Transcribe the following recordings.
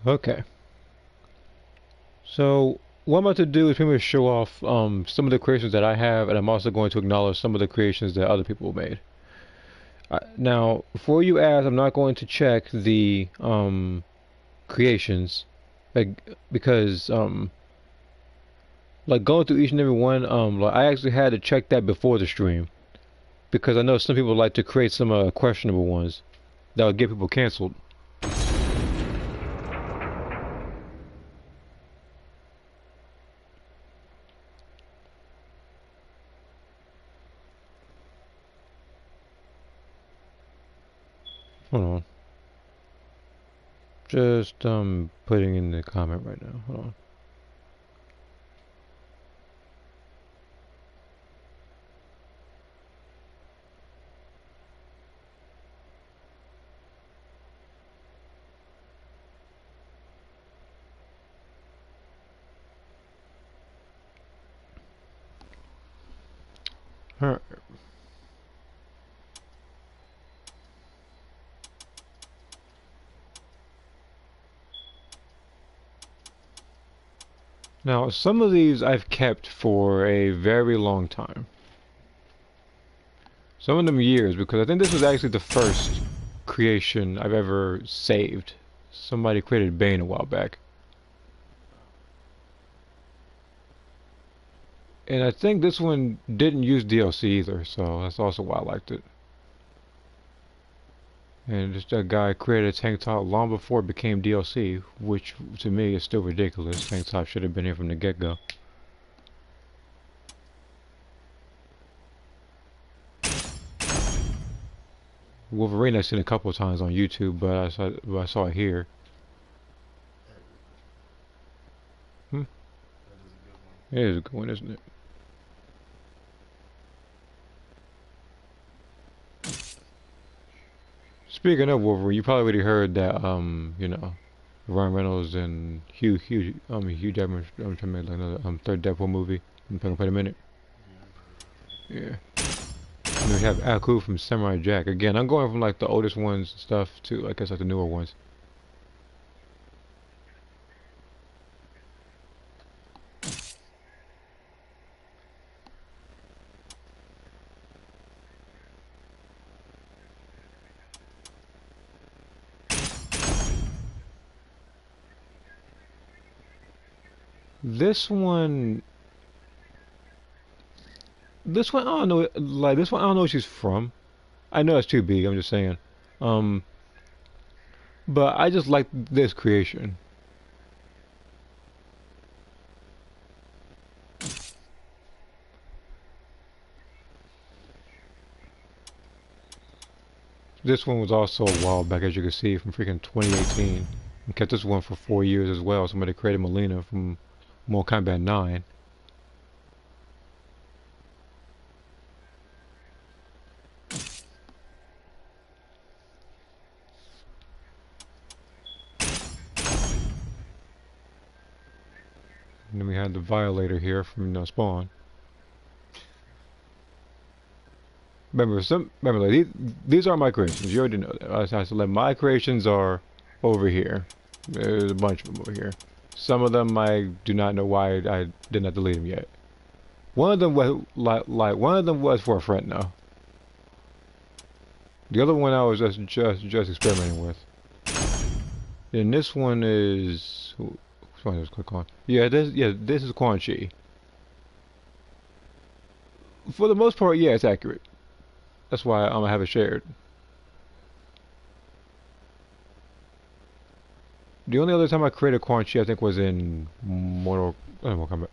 Okay. So what I'm about to do is pretty much show off some of the creations that I have, and I'm also going to acknowledge some of the creations that other people made. Now, before you ask, I'm not going to check the creations, like because like going through each and every one, like I actually had to check that before the stream because I know some people like to create some questionable ones that would get people canceled. Hold on. Just putting in the comment right now. Hold on. Alright. Now, some of these I've kept for a very long time. Some of them years, because I think this was actually the first creation I've ever saved. Somebody created Bane a while back. And I think this one didn't use DLC either, so that's also why I liked it. And just that guy created a tank top long before it became DLC, which to me is still ridiculous. Tank top should have been here from the get-go. Wolverine I've seen a couple of times on YouTube, but I saw it here. Hmm? It is a good one, isn't it? Speaking of Wolverine, you probably already heard that, you know, Ryan Reynolds and Hugh Jackman trying to make like another third Deadpool movie. I'm talking about a minute. Yeah. And we have Aku from Samurai Jack. Again, I'm going from like the oldest ones and stuff to I guess like the newer ones. This one, this one, I don't know. Like this one, I don't know where she's from. I know it's too big. I'm just saying. Um, but I just like this creation. This one was also a while back, as you can see, from freaking 2018. And kept this one for 4 years as well. Somebody created Melina from Mortal Kombat 9. And then we had the Violator here from Spawn. Remember, like, these are my creations. You already know that. I said like, my creations are over here. There's a bunch of them over here. Some of them I do not know why I did not delete them yet. One of them was like one of them was for a friend though. The other one I was just experimenting with. And this one is which one is click on? This is Quan Chi. For the most part, yeah, it's accurate. That's why I'm gonna have it shared. The only other time I created Quan Chi, I think, was in Mortal Kombat.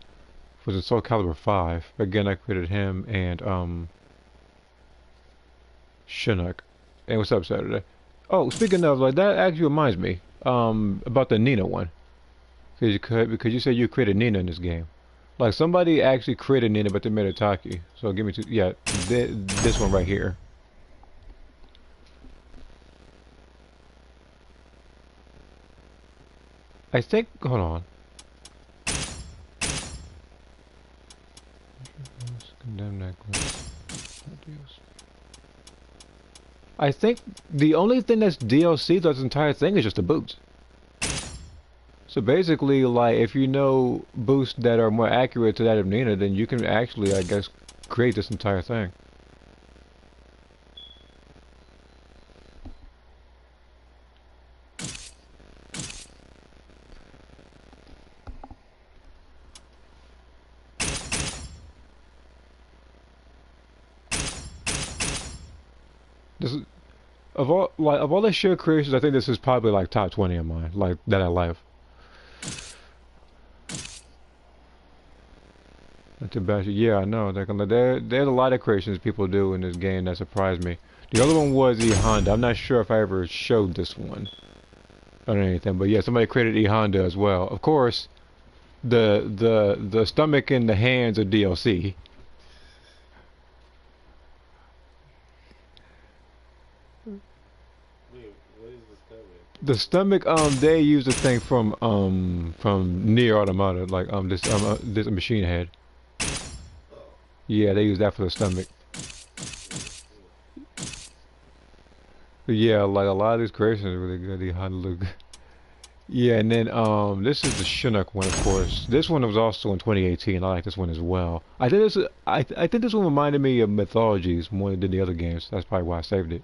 Was in SOULCALIBUR 5. Again, I created him and Chinook. And what's up, Saturday? Oh, speaking of, like, that actually reminds me about the Nina one. Because you said you created Nina in this game. Like, somebody actually created Nina, but they made it Taki. So give me two. Yeah, this one right here. I think. Hold on. Condemn necklace. I think the only thing that's DLC throughout this entire thing is just the boots. So basically, like, if you know boosts that are more accurate to that of Nina, then you can actually, I guess, create this entire thing. This is, of all the shared creations, I think this is probably like top 20 of mine, like that I love. Not too bad. Yeah, I know. There's a lot of creations people do in this game that surprise me. The other one was E Honda. I'm not sure if I ever showed this one or anything, but yeah, somebody created E Honda as well. Of course, the stomach and the hands are DLC. Wait, what is the stomach? The stomach, they use the thing from Near Automata, like this machine head. Oh, Yeah, they use that for the stomach. mm. But yeah, like a lot of these creations are really good. The Honolulu. Yeah, and then this is the Chinook one, of course. This one was also in 2018. I like this one as well. I think this one reminded me of Mythologies more than the other games. That's probably why I saved it.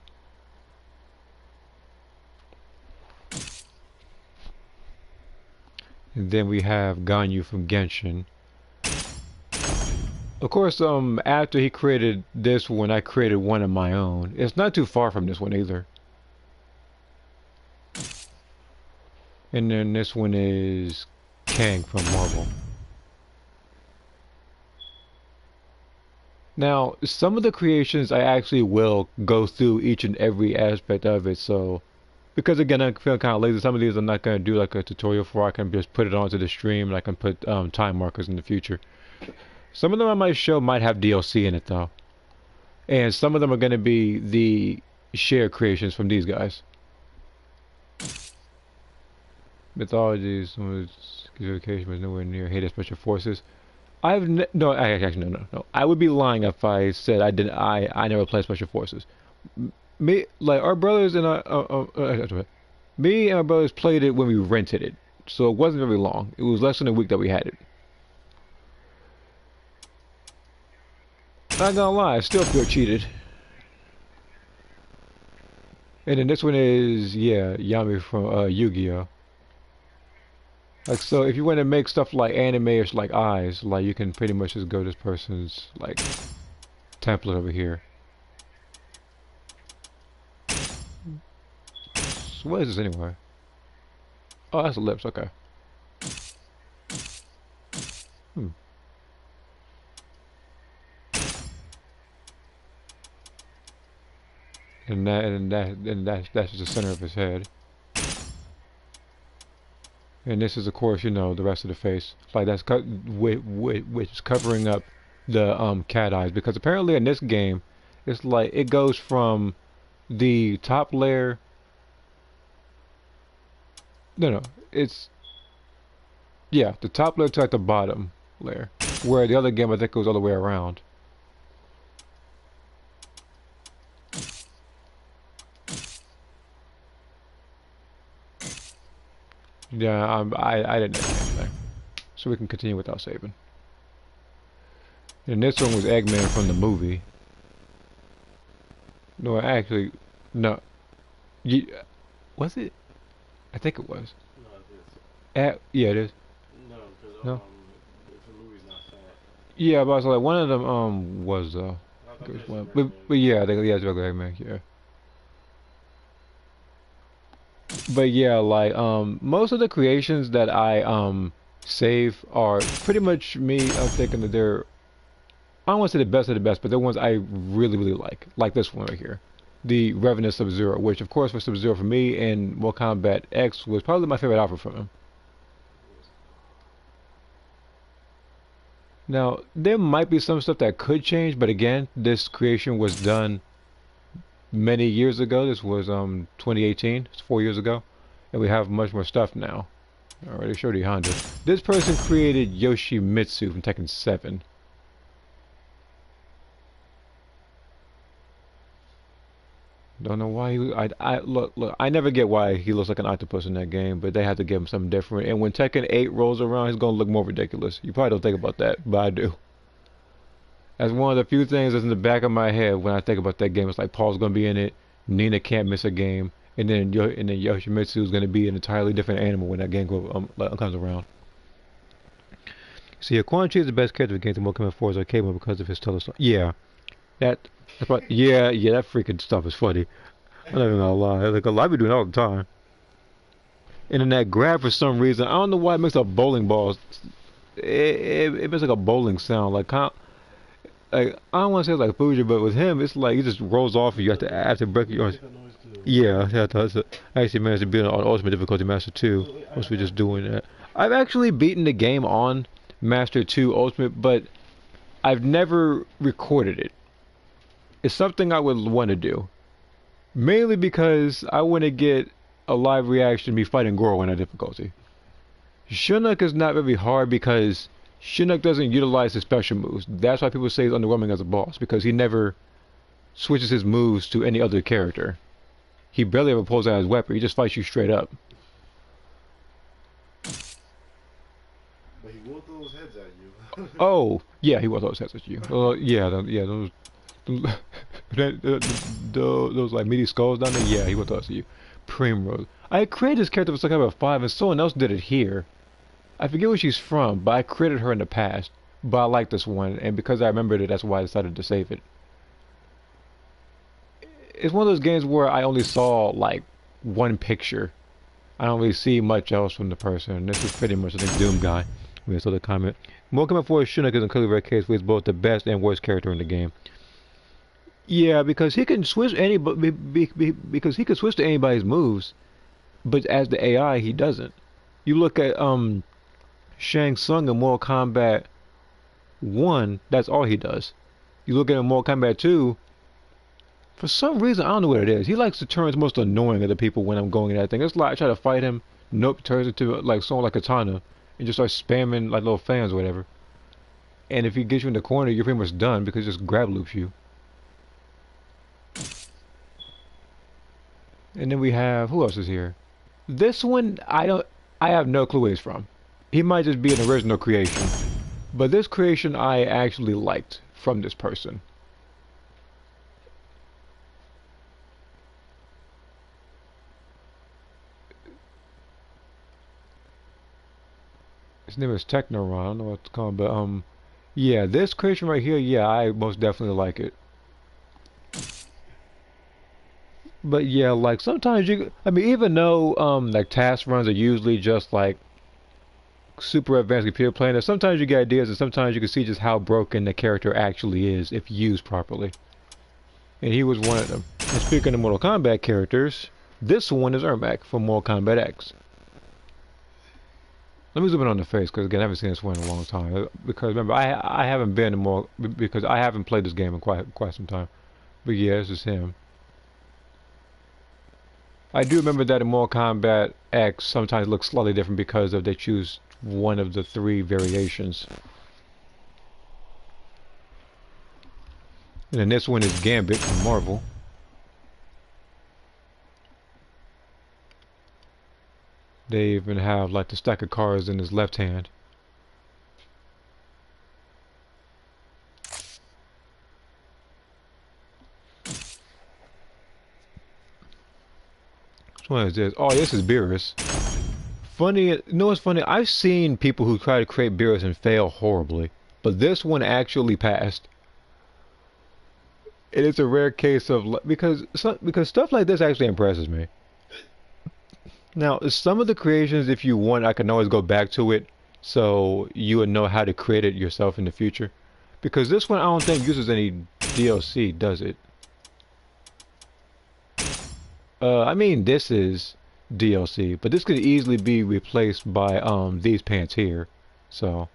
And then we have Ganyu from Genshin. Of course, after he created this one, I created one of my own. It's not too far from this one either. And then this one is Kang from Marvel. Now, some of the creations I actually will go through each and every aspect of it, so because again I feel kind of lazy. Some of these I'm not going to do like a tutorial for. I can just put it onto the stream and I can put time markers in the future. Some of them I might show might have DLC in it though. And some of them are going to be the shared creations from these guys. Mythologies, communication was nowhere near hated special forces. No, actually no. I would be lying if I said I didn't. I never played special forces. Me, like our brothers and me and my brothers played it when we rented it, so it wasn't very long. It was less than a week that we had it. Not gonna lie, I still feel cheated. And then this one is, yeah, Yami from Yu-Gi-Oh! Like, so if you want to make stuff like animators like eyes, like you can pretty much just go this person's like template over here. So what is this anyway? Oh, that's the lips. Okay. Hmm. That's just the center of his head. And this is, of course, you know, the rest of the face. Like that's which is covering up the cat eyes because apparently in this game, it's like it goes from the top layer. No, it's yeah, the top layer to like the bottom layer. Where the other game I think goes all the way around. Yeah, I didn't know anything. So we can continue without saving. And this one was Eggman from the movie. No, actually, no. You, was it? I think it was. No, it is. Yeah, it is. No, because No. if the movie's not saying. Yeah, but I was like, one of them was I thought this was but regular. yeah, yeah, it's regular Eggman, yeah. But yeah, like most of the creations that I save are pretty much me. I'm thinking that they're I don't want to say the best of the best, but they're ones I really like this one right here, the Revenant Sub-Zero, which of course for Sub-Zero for me and Mortal Kombat X was probably my favorite outfit from him. Now there might be some stuff that could change, but again, this creation was done many years ago. This was 2018, it's 4 years ago, and we have much more stuff now. I already showed you Honda. This person created Yoshimitsu from Tekken 7. Don't know why he. Look. I never get why he looks like an octopus in that game, but they have to give him something different. And when Tekken 8 rolls around, he's gonna look more ridiculous. You probably don't think about that, but I do. That's one of the few things that's in the back of my head when I think about that game. It's like Paul's gonna be in it, Nina can't miss a game, and then Yoshimitsu is gonna be an entirely different animal when that game comes around. See, Quan Chi is the best character in Game of Mortal Kombat 4's arcade mode because of his telephone. Yeah, that. Yeah, that freaking stuff is funny. I'm not even gonna lie. Like a lot of people do it all the time. And then that grab for some reason, I don't know why it makes a bowling ball. It makes like a bowling sound. Like I don't want to say like Fuji, but with him, it's like he just rolls off and you have to break your. Yeah, I actually managed to beat it on Ultimate Difficulty Master 2. Once we're just doing that. I've actually beaten the game on Master 2 Ultimate, but I've never recorded it. It's something I would want to do. Mainly because I want to get a live reaction of me fighting Goro in that difficulty. Shinnok is not very hard because Shinnok doesn't utilize his special moves. That's why people say he's underwhelming as a boss, because he never switches his moves to any other character. He barely ever pulls out his weapon, he just fights you straight up. But he will throw his heads at you. Oh, yeah, he will throw his heads at you. Those, those like meaty skulls down there, yeah, he will throw it at you. Primrose. I created this character for Soul Calibur 5 and someone else did it here. I forget where she's from, but I created her in the past. But I like this one, and because I remembered it, that's why I decided to save it. It's one of those games where I only saw like one picture. I don't really see much else from the person. This is pretty much, I think, Doom Guy. We saw the comment. Mortal Kombat 4 Shinnok is in clearly rare case where he's both the best and worst character in the game. Yeah, because he can switch because he can switch to anybody's moves, but as the AI, he doesn't. You look at Shang Tsung in Mortal Kombat 1, that's all he does. You look at him in Mortal Kombat 2, for some reason, I don't know what it is. He likes to turn his most annoying of the people when I'm going at that thing. It's like I try to fight him, nope, turns into like someone like Katana, and just starts spamming like little fans or whatever. And if he gets you in the corner, you're pretty much done because he just grab loops you. And then we have, who else is here? This one, I have no clue where he's from. He might just be an original creation. But this creation I actually liked from this person. His name is Technoron, I don't know what it's called, but yeah, this creation right here, yeah, I most definitely like it. But yeah, like sometimes I mean, even though like task runs are usually just like super advanced computer planners, sometimes you get ideas and sometimes you can see just how broken the character actually is if used properly. And he was one of them. And speaking of Mortal Kombat characters, this one is Ermac from Mortal Kombat X. Let me zoom in on the face because again I haven't seen this one in a long time. Because remember I haven't been in more because I haven't played this game in quite some time. But yeah, this is him. I do remember that in Mortal Kombat X sometimes looks slightly different because of they choose one of the three variations. And then this one is Gambit from Marvel. They even have like the stack of cards in his left hand. Which one is this? Oh, this is Beerus. Funny, you know what's funny? I've seen people who try to create Beerus and fail horribly, but this one actually passed. It is a rare case of because stuff like this actually impresses me. Now, some of the creations, if you want, I can always go back to it, so you would know how to create it yourself in the future. Because this one, I don't think uses any DLC, does it? I mean, this is DLC, but this could easily be replaced by these pants here. So,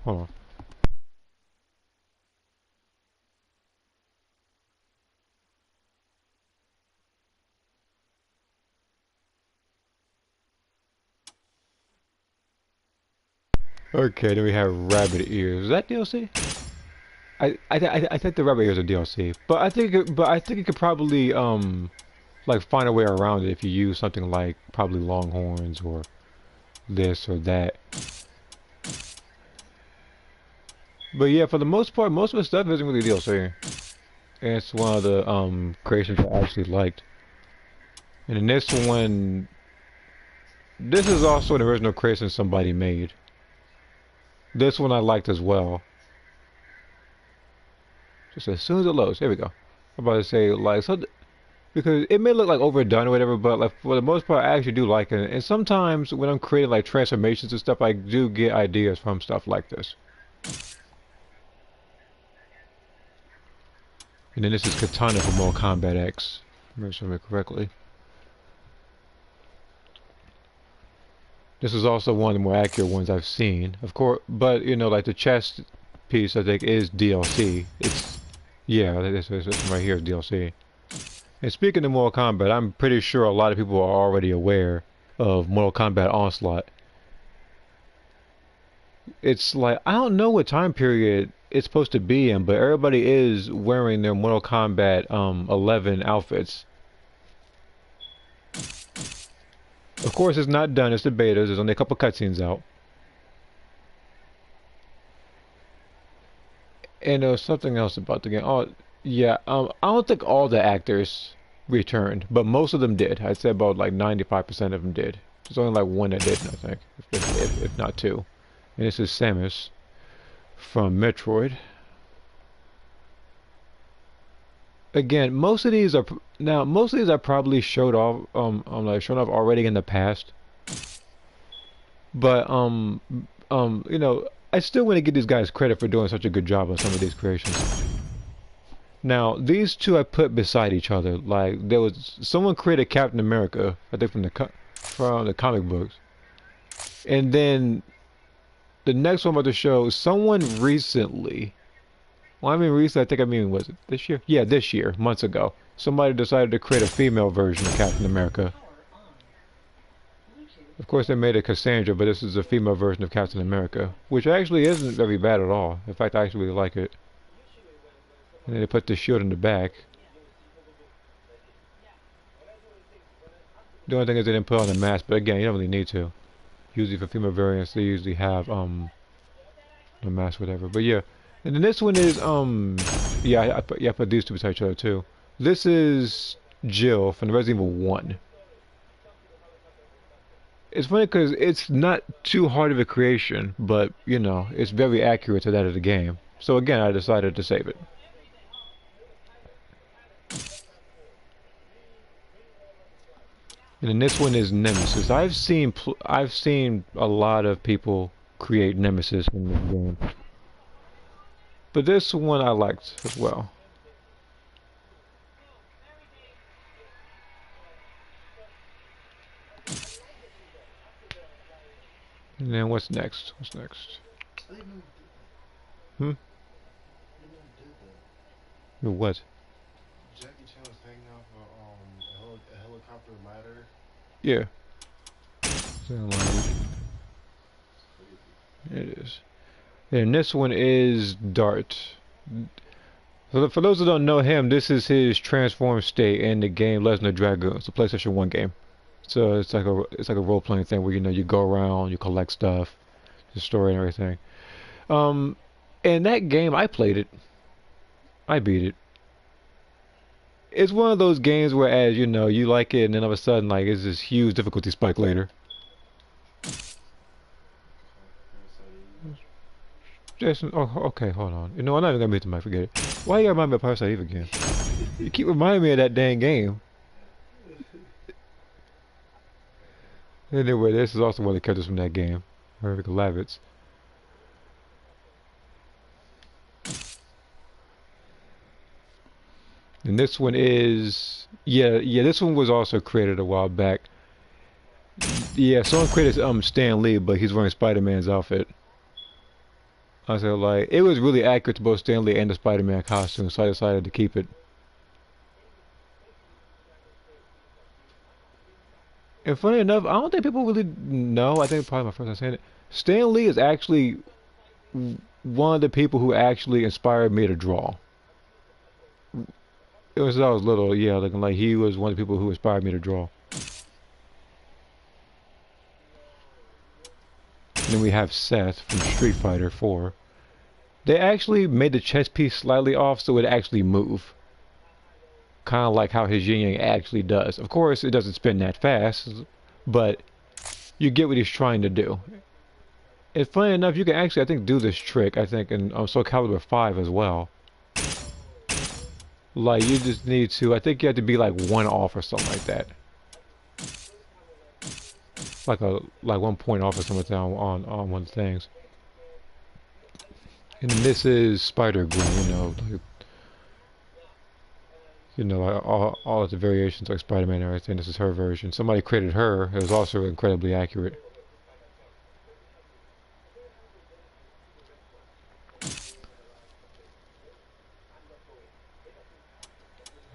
hold on. Okay, then we have rabbit ears. Is that DLC? I think the rabbit ears are DLC, but I think you could probably like find a way around it if you use something like probably longhorns or this or that. But yeah, for the most part, most of the stuff isn't really DLC. And it's one of the creations I actually liked. And in this one, this is also an original creation somebody made. This one I liked as well. Just as soon as it loads, there we go. I'm about to say like so, because it may look like overdone or whatever, but like for the most part, I actually do like it. And sometimes when I'm creating like transformations and stuff, I do get ideas from stuff like this. And then this is Katana from Mortal Kombat X, if I remember correctly. This is also one of the more accurate ones I've seen, of course. But you know, like the chest piece, I think is DLC. It's yeah, this right here is DLC. And speaking of Mortal Kombat, I'm pretty sure a lot of people are already aware of Mortal Kombat Onslaught. It's like I don't know what time period it's supposed to be in, but everybody is wearing their Mortal Kombat 11 outfits. Of course, it's not done. It's the betas. There's only a couple cutscenes out. And there was something else about the game. Oh, yeah. I don't think all the actors returned, but most of them did. I'd say about like 95% of them did. There's only like one that didn't, I think, if not two. And this is Samus from Metroid. Again, most of these are now. Most of these are probably showed off. Like shown off already in the past. But you know, I still want to give these guys credit for doing such a good job on some of these creations. Now, these two I put beside each other. Like there was someone created Captain America, I think from the comic books, and then the next one I'm about to show someone recently. Well, I mean recently. I think I mean was it this year? Yeah, this year, months ago. Somebody decided to create a female version of Captain America. Of course, they made it Cassandra, but this is a female version of Captain America, which actually isn't very bad at all. In fact, I actually really like it. And then they put the shield in the back. The only thing is they didn't put on the mask, but again, you don't really need to. Usually for female variants, they usually have the mask, whatever. But yeah, and then this one is yeah, I put these two beside each other too. This is Jill from the Resident Evil 1. It's funny because it's not too hard of a creation, but you know, it's very accurate to that of the game. So again, I decided to save it. And then this one is Nemesis. I've seen a lot of people create Nemesis in this game, but this one I liked as well. And then what's next? What's next? I didn't know you did that. Hmm? I didn't know you did that. What? Jackie Chan was hanging off a helicopter ladder. Yeah. Sound like It's crazy. it is. And this one is Dart. For those who don't know him, this is his transformed state in the game Legend of Dragoon. It's a PlayStation 1 game. So it's like a role playing thing where you know you go around, you collect stuff, the story and everything. In that game I played it. I beat it. It's one of those games where as you know, you like it and then all of a sudden like it's this huge difficulty spike later. Jason, oh, okay, hold on. You know, I'm not even gonna beat the mic, forget it. Why you gotta remind me of Parasite Eve again? You keep reminding me of that dang game. Anyway, this is also one of the characters from that game. Hervik Lavitz. And this one is yeah, this one was also created a while back. Yeah, someone created Stan Lee, but he's wearing Spider-Man's outfit. I said like it was really accurate to both Stan Lee and the Spider-Man costume, so I decided to keep it. And funny enough, I don't think people really know. I think probably my first time saying it. Stan Lee is actually one of the people who actually inspired me to draw. It was I was little, yeah, like he was one of the people who inspired me to draw. And then we have Seth from Street Fighter 4. They actually made the chess piece slightly off so it actually move. Kind of like how his yin yang actually does. Of course, it doesn't spin that fast, but you get what he's trying to do. And funny enough, you can actually, I think, do this trick, I think, in Soul Calibur 5 as well. Like, you just need to, I think you have to be like one off or something like that. Like 1 point off or something like that on one of the things. And this is Spider Gwen, like all of the variations like Spider-Man and everything. This is her version. Somebody created her. It was also incredibly accurate.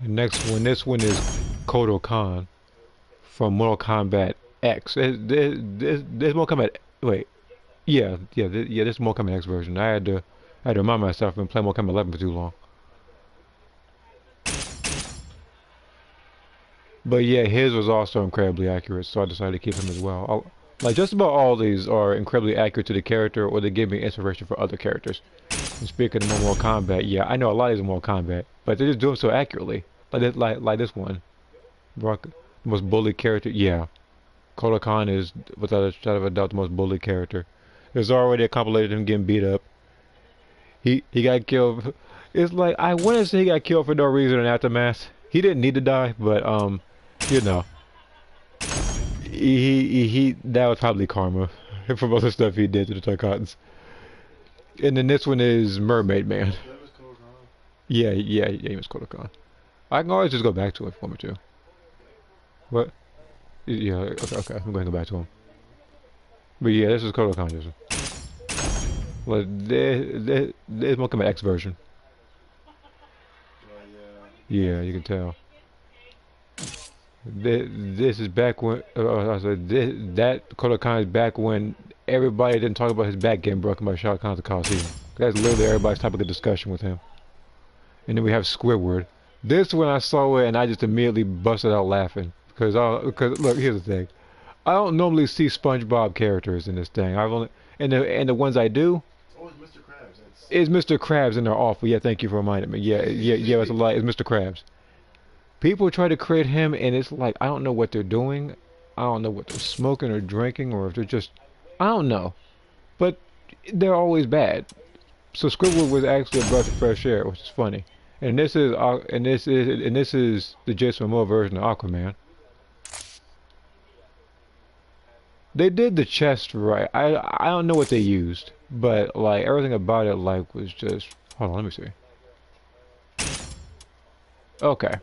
The next one, this one is Kodo Khan from Mortal Kombat X. This Mortal Kombat. Wait, this Mortal Kombat X version. I had to remind myself I've been playing Mortal Kombat 11 for too long. But yeah, his was also incredibly accurate, so I decided to keep him as well. Like just about all these are incredibly accurate to the character, or they give me inspiration for other characters. And speaking of Mortal Kombat, yeah, I know a lot of these are Mortal Kombat, but they just do them so accurately. Like this one, Brock, the most bullied character. Yeah, Kodo Khan is without a shadow of a doubt the most bullied character. There's already a compilation of him getting beat up. He got killed. It's like I want to say he got killed for no reason in Aftermath. He didn't need to die, but you know, he that was probably karma for most of the stuff he did to the Tarkatans. And then this one is Mermaid Man. That was Kodo Khan. Yeah, he was Kodo Khan. I can always just go back to him if I want me to. What? Yeah, okay, I'm going to go back to him. But yeah, this is Kodo Khan, Joseph. Like, there's Mortal Kombat X version. Yeah, you can tell. This is back when that Kodo Khan is back when everybody didn't talk about his back getting broken by Shao Kahn at the Coliseum. That's literally everybody's topic of discussion with him. And then we have Squidward. This one I saw it and I just immediately busted out laughing because look, here's the thing. I don't normally see SpongeBob characters in this thing. I've only and the ones I do. Oh, it's Mr. Krabs. It's Mr. Krabs and they're awful. Yeah, thank you for reminding me. Yeah, it's a lie. It's Mr. Krabs. People try to create him, and it's like I don't know what they're doing. I don't know what they're smoking or drinking, or if they're just I don't know. But they're always bad. So Squidward was actually a breath of fresh air, which is funny. And this is the Jason Momoa version of Aquaman. They did the chest right. I don't know what they used, but like everything about it like was just hold on, let me see. Okay.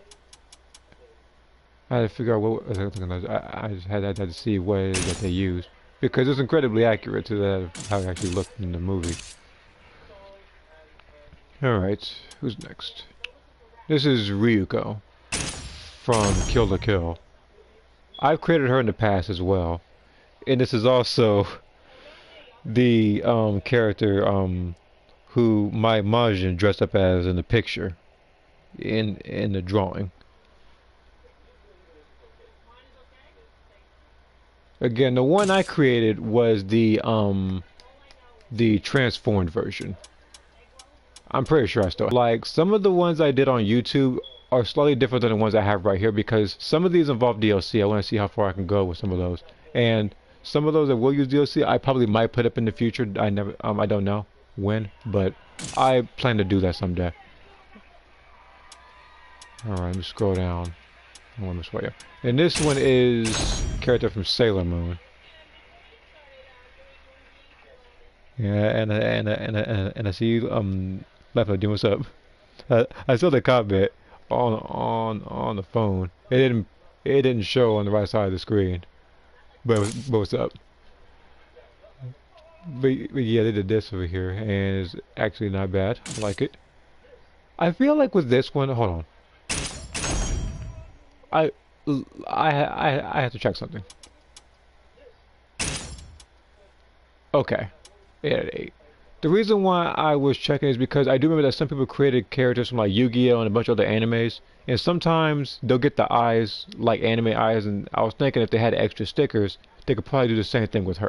I had to figure out what I just had to see what it is that they used because it's incredibly accurate to how it actually looked in the movie. Alright, who's next? This is Ryuko from Kill la Kill. I've created her in the past as well. And this is also the character who my Majin dressed up as in the picture in the drawing. Again, the one I created was the transformed version. I'm pretty sure I still like some of the ones I did on YouTube are slightly different than the ones I have right here because some of these involve DLC. I want to see how far I can go with some of those, and some of those that will use DLC I probably might put up in the future. I don't know when, but I plan to do that someday. All right, let me scroll down. I want to swear you. And this one is character from Sailor Moon. Yeah, and I see you Left doing what's up. I saw the comment on the phone. It didn't show on the right side of the screen. But what's up? But yeah, they did this over here, and it's actually not bad. I like it. I feel like with this one, hold on. I have to check something. Okay, 8 out of 8. The reason why I was checking is because I do remember that some people created characters from like Yu-Gi-Oh and a bunch of other animes, and sometimes they'll get the eyes like anime eyes, and I was thinking if they had extra stickers, they could probably do the same thing with her.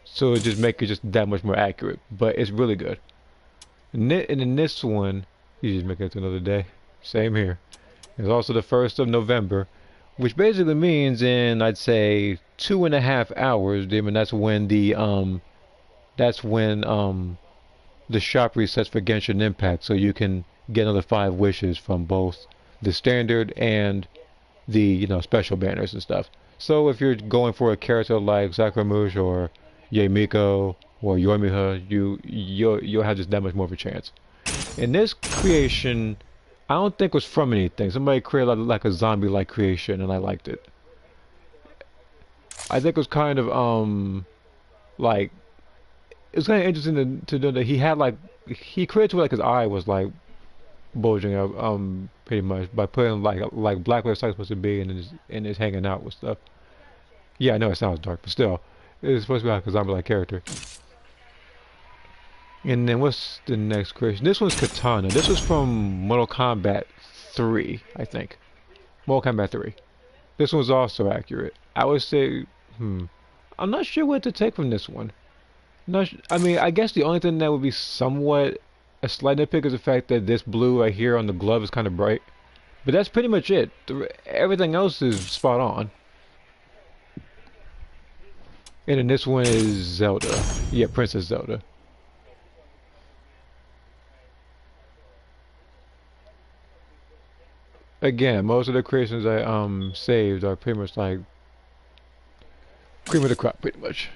So it just make it just that much more accurate. But it's really good. And in this one, you just make it to another day. Same here. It's also the 1st of November, which basically means in I'd say 2.5 hours, Demon. That's when the shop resets for Genshin Impact, so you can get another 5 wishes from both the standard and the special banners and stuff. So if you're going for a character like Sakuramush or Yemiko or Yoimiha, you'll have just that much more of a chance. In this creation, I don't think was from anything. Somebody created like a zombie-like creation, and I liked it. I think it was kind of like it was kind of interesting to know that he had like he created to like his eye was like bulging out pretty much by putting like black where it's supposed to be and it's hanging out with stuff. Yeah, I know it sounds dark, but still, it's supposed to be like a zombie-like character. And then what's the next creation? This one's Katana. This was from Mortal Kombat 3, I think. Mortal Kombat 3. This one's also accurate. I would say, I'm not sure what to take from this one. I mean, I guess the only thing that would be somewhat a slight nitpick is the fact that this blue right here on the glove is kind of bright. But that's pretty much it. Everything else is spot on. And then this one is Zelda. Yeah, Princess Zelda. Again, most of the creations I saved are pretty much like cream of the crop, pretty much.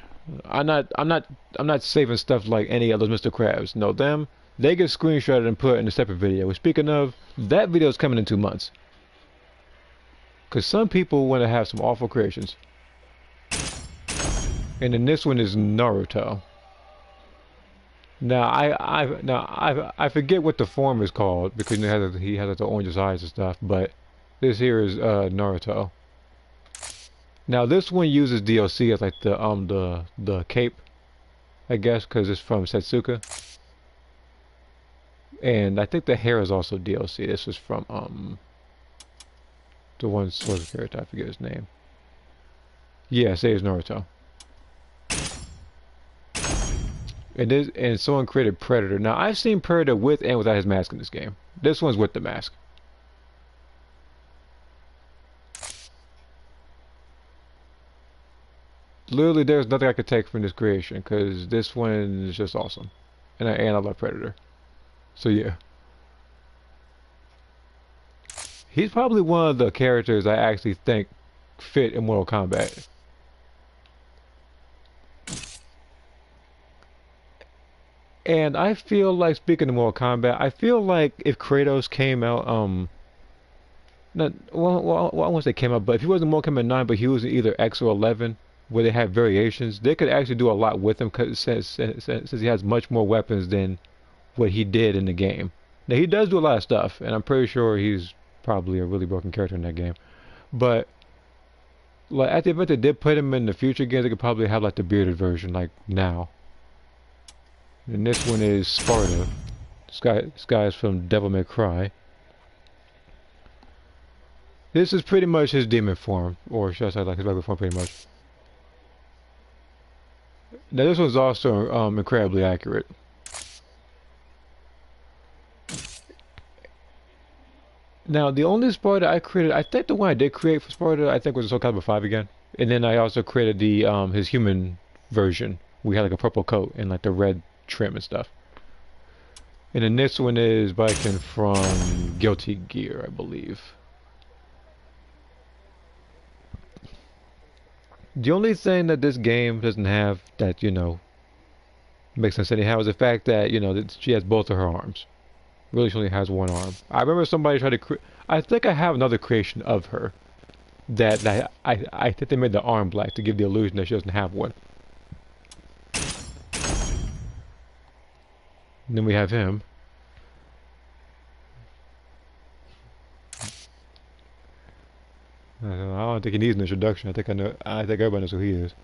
I'm not saving stuff like any other Mr. Krabs. No, they get screenshotted and put in a separate video. Speaking of, that video is coming in 2 months. Cause some people want to have some awful creations. And then this one is Naruto. Now I forget what the form is called because he has like the orange eyes and stuff. But this here is Naruto. Now this one uses DLC as like the cape, I guess, because it's from Setsuka. And I think the hair is also DLC. This was from the one source character. I forget his name. Yeah, say it's Naruto. And someone created Predator. Now I've seen Predator with and without his mask in this game. This one's with the mask. Literally, there's nothing I could take from this creation because this one is just awesome, and I love Predator. So yeah, he's probably one of the characters I actually think fit in Mortal Kombat. And I feel like, speaking of Mortal Kombat, I feel like if Kratos came out, not well, I won't say came out, but if he wasn't Mortal Kombat 9, but he was in either X or 11, where they had variations, they could actually do a lot with him, cause since he has much more weapons than what he did in the game. Now he does do a lot of stuff, and I'm pretty sure he's probably a really broken character in that game. But like at the event they did put him in the future games, they could probably have like the bearded version, like now. And this one is Sparta. This guy is from Devil May Cry. This is pretty much his demon form, or should I say like his regular form, pretty much. Now this one's also incredibly accurate. Now the only Sparta I created, I think the one I did create for Sparta, I think was Soul Calibur 5 again. And then I also created the his human version. We had like a purple coat and like the red trim and stuff. And then this one is Viking from Guilty Gear, I believe. The only thing that this game doesn't have that, makes sense anyhow is the fact that, that she has both of her arms. Really, she only has one arm. I remember somebody tried to I think I have another creation of her that I think they made the arm black to give the illusion that she doesn't have one. And then we have him. I don't think he needs an introduction. I think everybody knows who he is.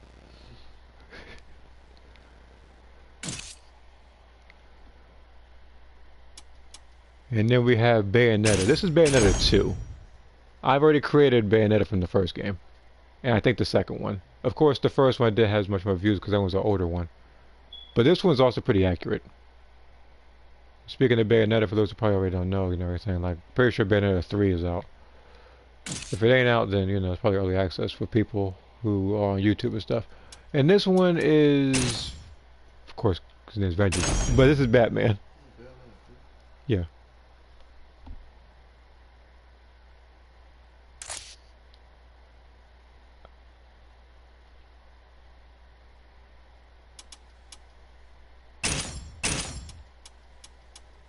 And then we have Bayonetta. This is Bayonetta 2. I've already created Bayonetta from the first game. And I think the second one. Of course, the first one did have much more views because that was an older one. But this one's also pretty accurate. Speaking of Bayonetta, for those who probably already don't know, you know, everything, like, pretty sure Bayonetta 3 is out. If it ain't out, then, you know, it's probably early access for people who are on YouTube and stuff. And this one is, of course, his name's Vengeance. But this is Batman. Yeah.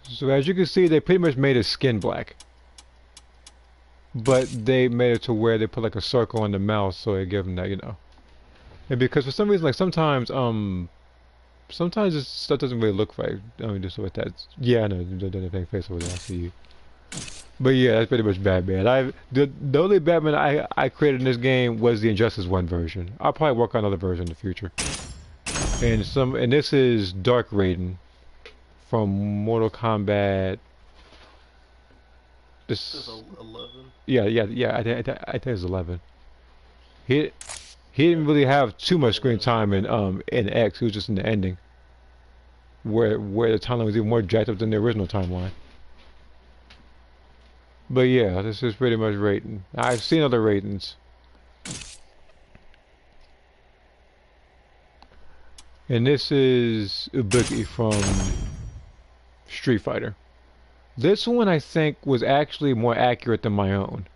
So as you can see, they pretty much made his skin black. But they made it to where they put like a circle on the mouth so it gives him that, you know. And because for some reason, like sometimes this stuff doesn't really look right. I mean, just with that. Yeah, I know, the face over there, I see you. But yeah, that's pretty much Batman. The only Batman I created in this game was the Injustice 1 version. I'll probably work on another version in the future. And this is Dark Raiden from Mortal Kombat. This is 11. Yeah. I think it's 11. He didn't really have too much screen time in X. He was just in the ending, where the timeline was even more jacked up than the original timeline. But yeah, this is pretty much Raiden. I've seen other Raidens. And this is Ibuki from Street Fighter. This one I think was actually more accurate than my own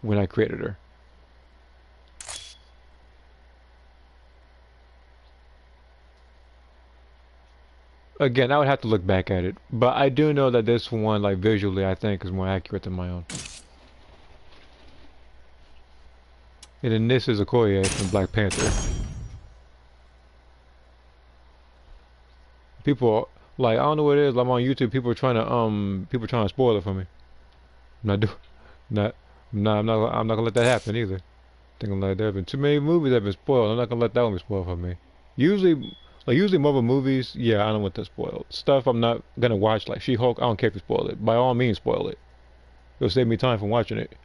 when I created her. Again, I would have to look back at it, but I do know that this one, like visually, I think is more accurate than my own. And then this is Okoye from Black Panther. People like I don't know what it is. I'm on YouTube. People are trying to spoil it for me. I'm not do, not, I'm not gonna let that happen either. Thinking like there have been too many movies that have been spoiled. I'm not gonna let that one be spoiled for me. Usually Marvel movies, yeah, I don't want that spoiled. Stuff I'm not gonna watch like She-Hulk. I don't care if you spoil it. By all means, spoil it. It'll save me time from watching it.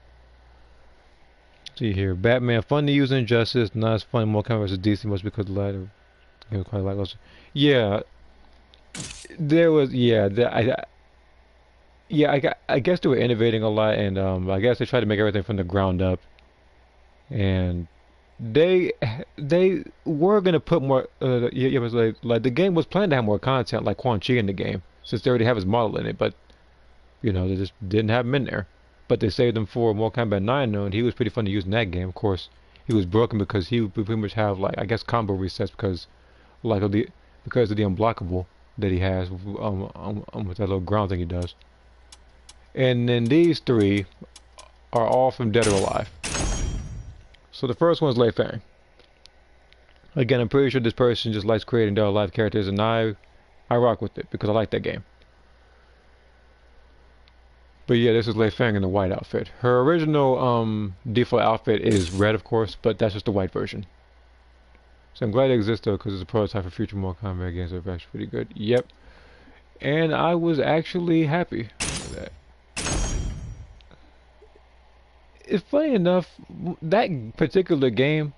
See here, Batman, fun to use Injustice, not as fun. More Kombat vs DC, much because the latter, you know, quite lackluster. Yeah, there was, yeah, I guess they were innovating a lot, and I guess they tried to make everything from the ground up, and they were gonna put more. It was like the game was planned to have more content, like Quan Chi in the game, since they already have his model in it, but you know they just didn't have him in there. But they saved him for Mortal Kombat 9, though, and he was pretty fun to use in that game. Of course, he was broken because he would pretty much have like I guess combo resets because of the unblockable that he has with that little ground thing he does. And then these three are all from Dead or Alive. So the first one's Lei Fang. Again, I'm pretty sure this person just likes creating Dead or Alive characters, and I rock with it because I like that game. But yeah, this is Lei Fang in the white outfit. Her original default outfit is red, of course, but that's just the white version. So I'm glad it exists though, because it's a prototype for future Mortal Kombat games that are actually pretty good. Yep. And I was actually happy with that. It's funny enough, that particular game,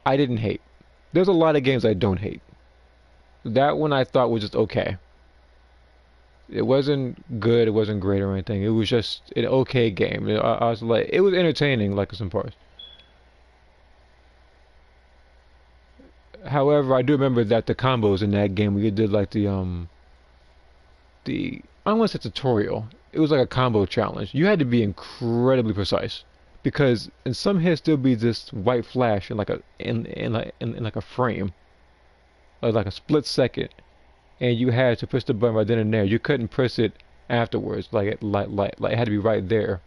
I didn't hate. There's a lot of games I don't hate. That one I thought was just okay. It wasn't good, it wasn't great or anything. It was just an okay game. I was like, it was entertaining, like some parts. However, I do remember that the combos in that game, we did like the I don't want to say tutorial. It was like a combo challenge. You had to be incredibly precise because in some hits there'll be this white flash in like a frame, or like a split second, and you had to push the button right then and there. You couldn't press it afterwards, like it had to be right there.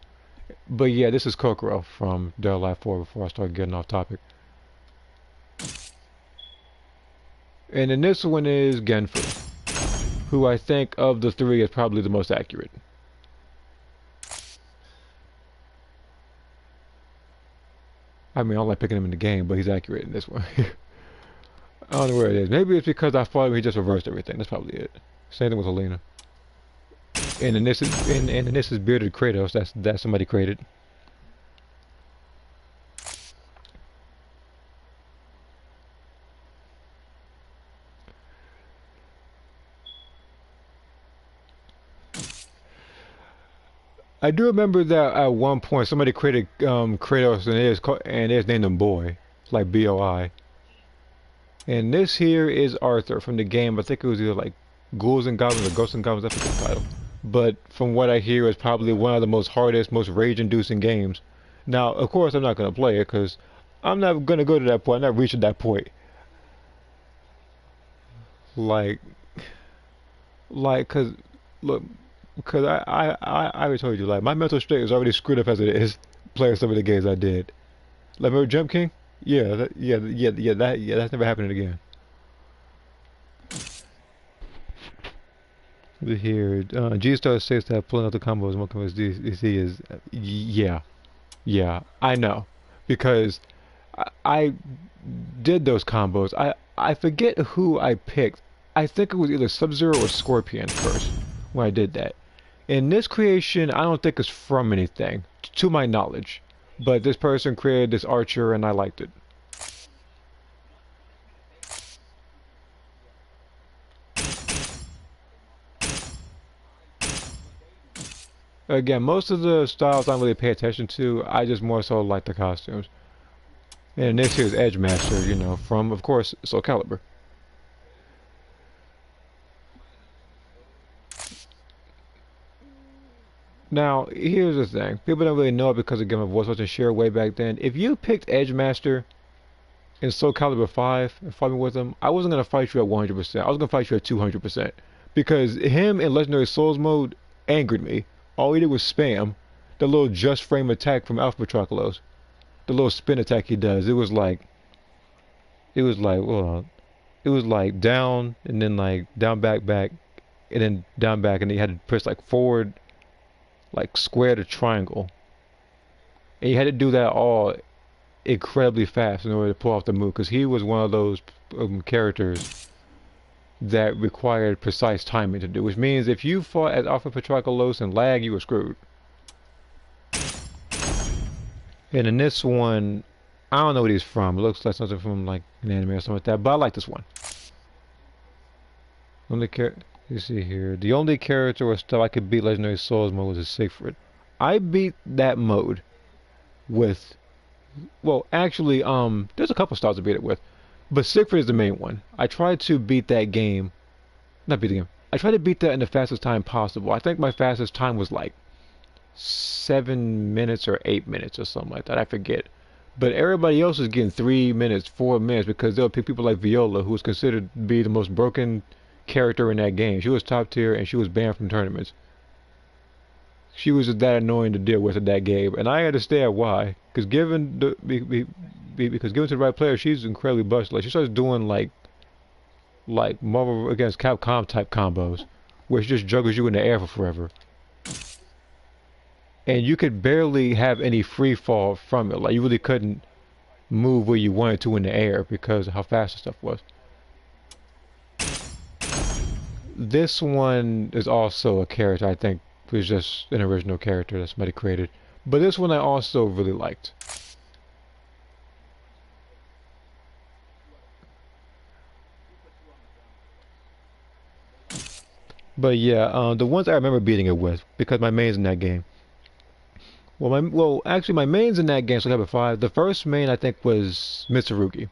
But yeah, this is Kokoro from Dead or Alive 4 before I start getting off topic. And then this one is Genfu, who I think of the three is probably the most accurate. I mean, I don't like picking him in the game, but he's accurate in this one. I don't know where it is. Maybe it's because I fought him, he just reversed everything. That's probably it. Same thing with Helena. and then this is bearded Kratos. That's somebody created. I do remember that at one point somebody created Kratos and they just named him Boy, like Boi. And this here is Arthur from the game. I think it was either like Ghouls and Goblins or Ghosts and Goblins. I forget the title. But from what I hear, it's probably one of the most hardest, most rage-inducing games. Now, of course, I'm not gonna play it because I'm not gonna go to that point. I'm not reaching that point. Like, cause look, cause I already told you, like my mental state is already screwed up as it is playing some of the games I did. Like, remember Jump King? Yeah, that's never happening again. Here, G-Star says that pulling out the combos one combos DC is, yeah, yeah, I know, because I did those combos. I forget who I picked. I think it was either Sub-Zero or Scorpion first when I did that. And this creation, I don't think is from anything, to my knowledge. But this person created this archer, and I liked it. Again, most of the styles I don't really pay attention to. I just more so like the costumes. And this here's Edgemaster, you know, from, of course, SOULCALIBUR. Now, here's the thing. People don't really know it because of Game of Voice wasn't shared way back then. If you picked Edgemaster in SOULCALIBUR 5 and fought me with him, I wasn't going to fight you at 100%. I was going to fight you at 200%. Because him in Legendary Souls mode angered me. All he did was spam the little just frame attack from Alpha Patroclus. The little spin attack he does. Hold on. It was like down and then like down back and then down back and then you had to press like forward like square to triangle. And you had to do that all incredibly fast in order to pull off the move because he was one of those characters that required precise timing to do, which means if you fought as Alpha Patroclus and lag, you were screwed. And in this one, I don't know what he's from. It looks like something from like an anime or something like that, but I like this one. You see here, the only character or stuff I could beat Legendary Souls mode was a Siegfried. I beat that mode with, well, actually, there's a couple styles to beat it with, but Siegfried is the main one. I tried to beat that game, not beat the game. I tried to beat that in the fastest time possible. I think my fastest time was like 7 minutes or 8 minutes or something like that. I forget. But everybody else was getting 3 minutes, 4 minutes because they'll pick people like Viola, who was considered to be the most broken character in that game. She was top tier and she was banned from tournaments. She was just that annoying to deal with in that game, and I understand why. Because because given to the right player, she's incredibly busted. Like she starts doing like Marvel against Capcom type combos, where she just juggles you in the air for forever. And you could barely have any free fall from it. Like you really couldn't move where you wanted to in the air because of how fast the stuff was. This one is also a character I think was just an original character that somebody created. But this one I also really liked. But yeah, the ones I remember beating it with, because my main's in that game. Actually, my main's in that game, so I have 5. The first main I think was Mitsurugi.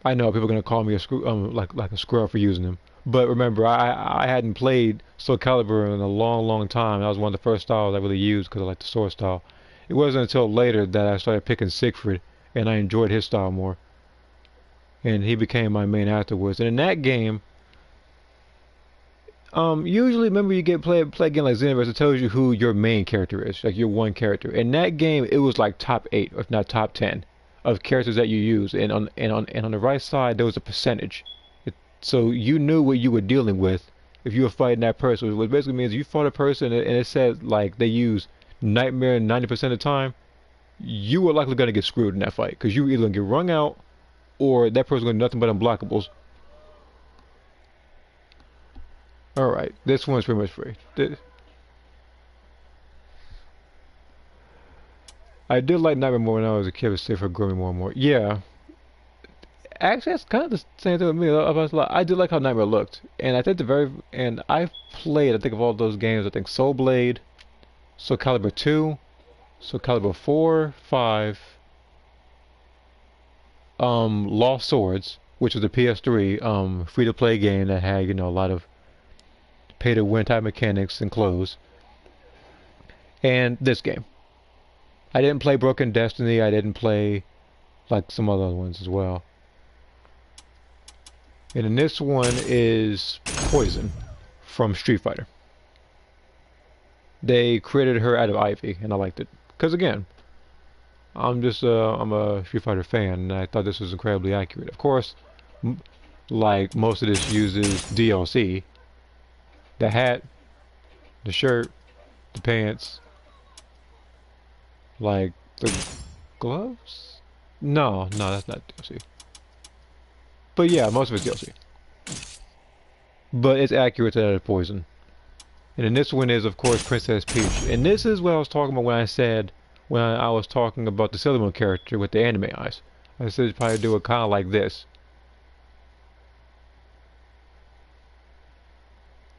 I know people are gonna call me a screw, like a squirrel for using him. But remember, I hadn't played SOULCALIBUR in a long time. That was one of the first styles I really used because I like the sword style. It wasn't until later that I started picking Siegfried, and I enjoyed his style more. And he became my main afterwards. And in that game, usually remember you play a game like Xenoverse, it tells you who your main character is, like your one character. In that game, it was like top 8, if not top 10, of characters that you use. And on the right side, there was a percentage. So you knew what you were dealing with if you were fighting that person. Which basically means you fought a person and it said like they use Nightmare 90% of the time, you were likely going to get screwed in that fight because you were either going to get wrung out or that person going to do nothing but unblockables. All right, this one's pretty much free. I did like Nightmare more when I was a kid. It was safer growing more and more. Yeah, actually, that's kind of the same thing with me. I did like how Nightmare looked, and I think I've played. I think of all those games. I think Soul Blade, Soul Calibur 2, Soul Calibur 4, 5, Lost Swords, which was a PS3 free-to-play game that had a lot of pay-to-win type mechanics and clothes, and this game. I didn't play Broken Destiny. I didn't play like some other ones as well. And then this one is Poison from Street Fighter. They created her out of Ivy, and I liked it. Because again, I'm a Street Fighter fan, and I thought this was incredibly accurate. Of course, like most of this uses DLC. The hat, the shirt, the pants, like the gloves? No, that's not DLC. But yeah, most of it's DLC. But it's accurate to that of Poison. And then this one is, of course, Princess Peach. And this is what I was talking about when I said, when I was talking about the Sailor Moon character with the anime eyes. I said you'd probably do it kind of like this.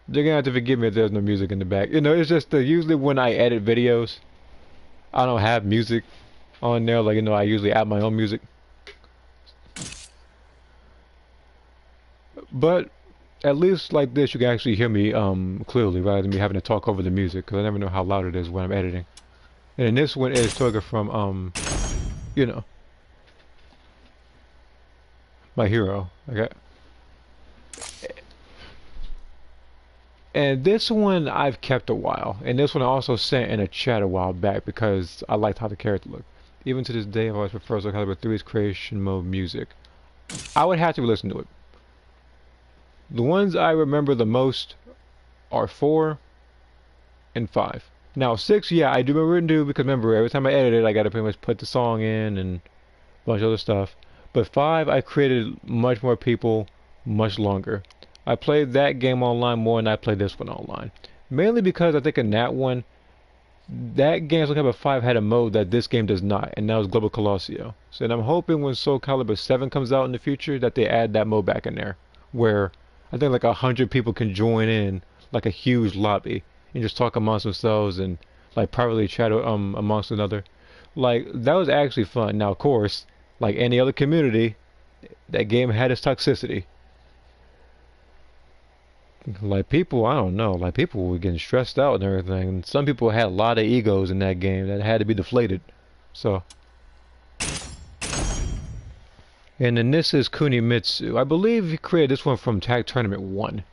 You're gonna have to forgive me if there's no music in the back. It's just usually when I edit videos, I don't have music on there. Like, I usually add my own music. But at least like this, you can actually hear me clearly rather than me having to talk over the music, because I never know how loud it is when I'm editing. And then this one is Toga from you know, My Hero. Okay. And this one I've kept a while, and this one I also sent in a chat a while back because I liked how the character looked. Even to this day, I've always preferred Soul Calibur 3's creation mode music. I would have to listen to it. The ones I remember the most are 4 and 5. Now 6, yeah, I do remember it too, because remember, every time I edit it, I gotta pretty much put the song in and a bunch of other stuff. But 5, I created much more people, much longer. I played that game online more than I played this one online. Mainly because I think in that one, that game Soul Calibur 5 had a mode that this game does not, and that was Global Colossio. So and I'm hoping when Soul Calibur 7 comes out in the future that they add that mode back in there, where I think like 100 people can join in like a huge lobby and just talk amongst themselves and like privately chat amongst another. Like that was actually fun. Now of course, like any other community, that game had its toxicity. Like people, I don't know, like people were getting stressed out and everything. Some people had a lot of egos in that game that had to be deflated. So, and then this is Kunimitsu. I believe he created this one from Tag Tournament 1.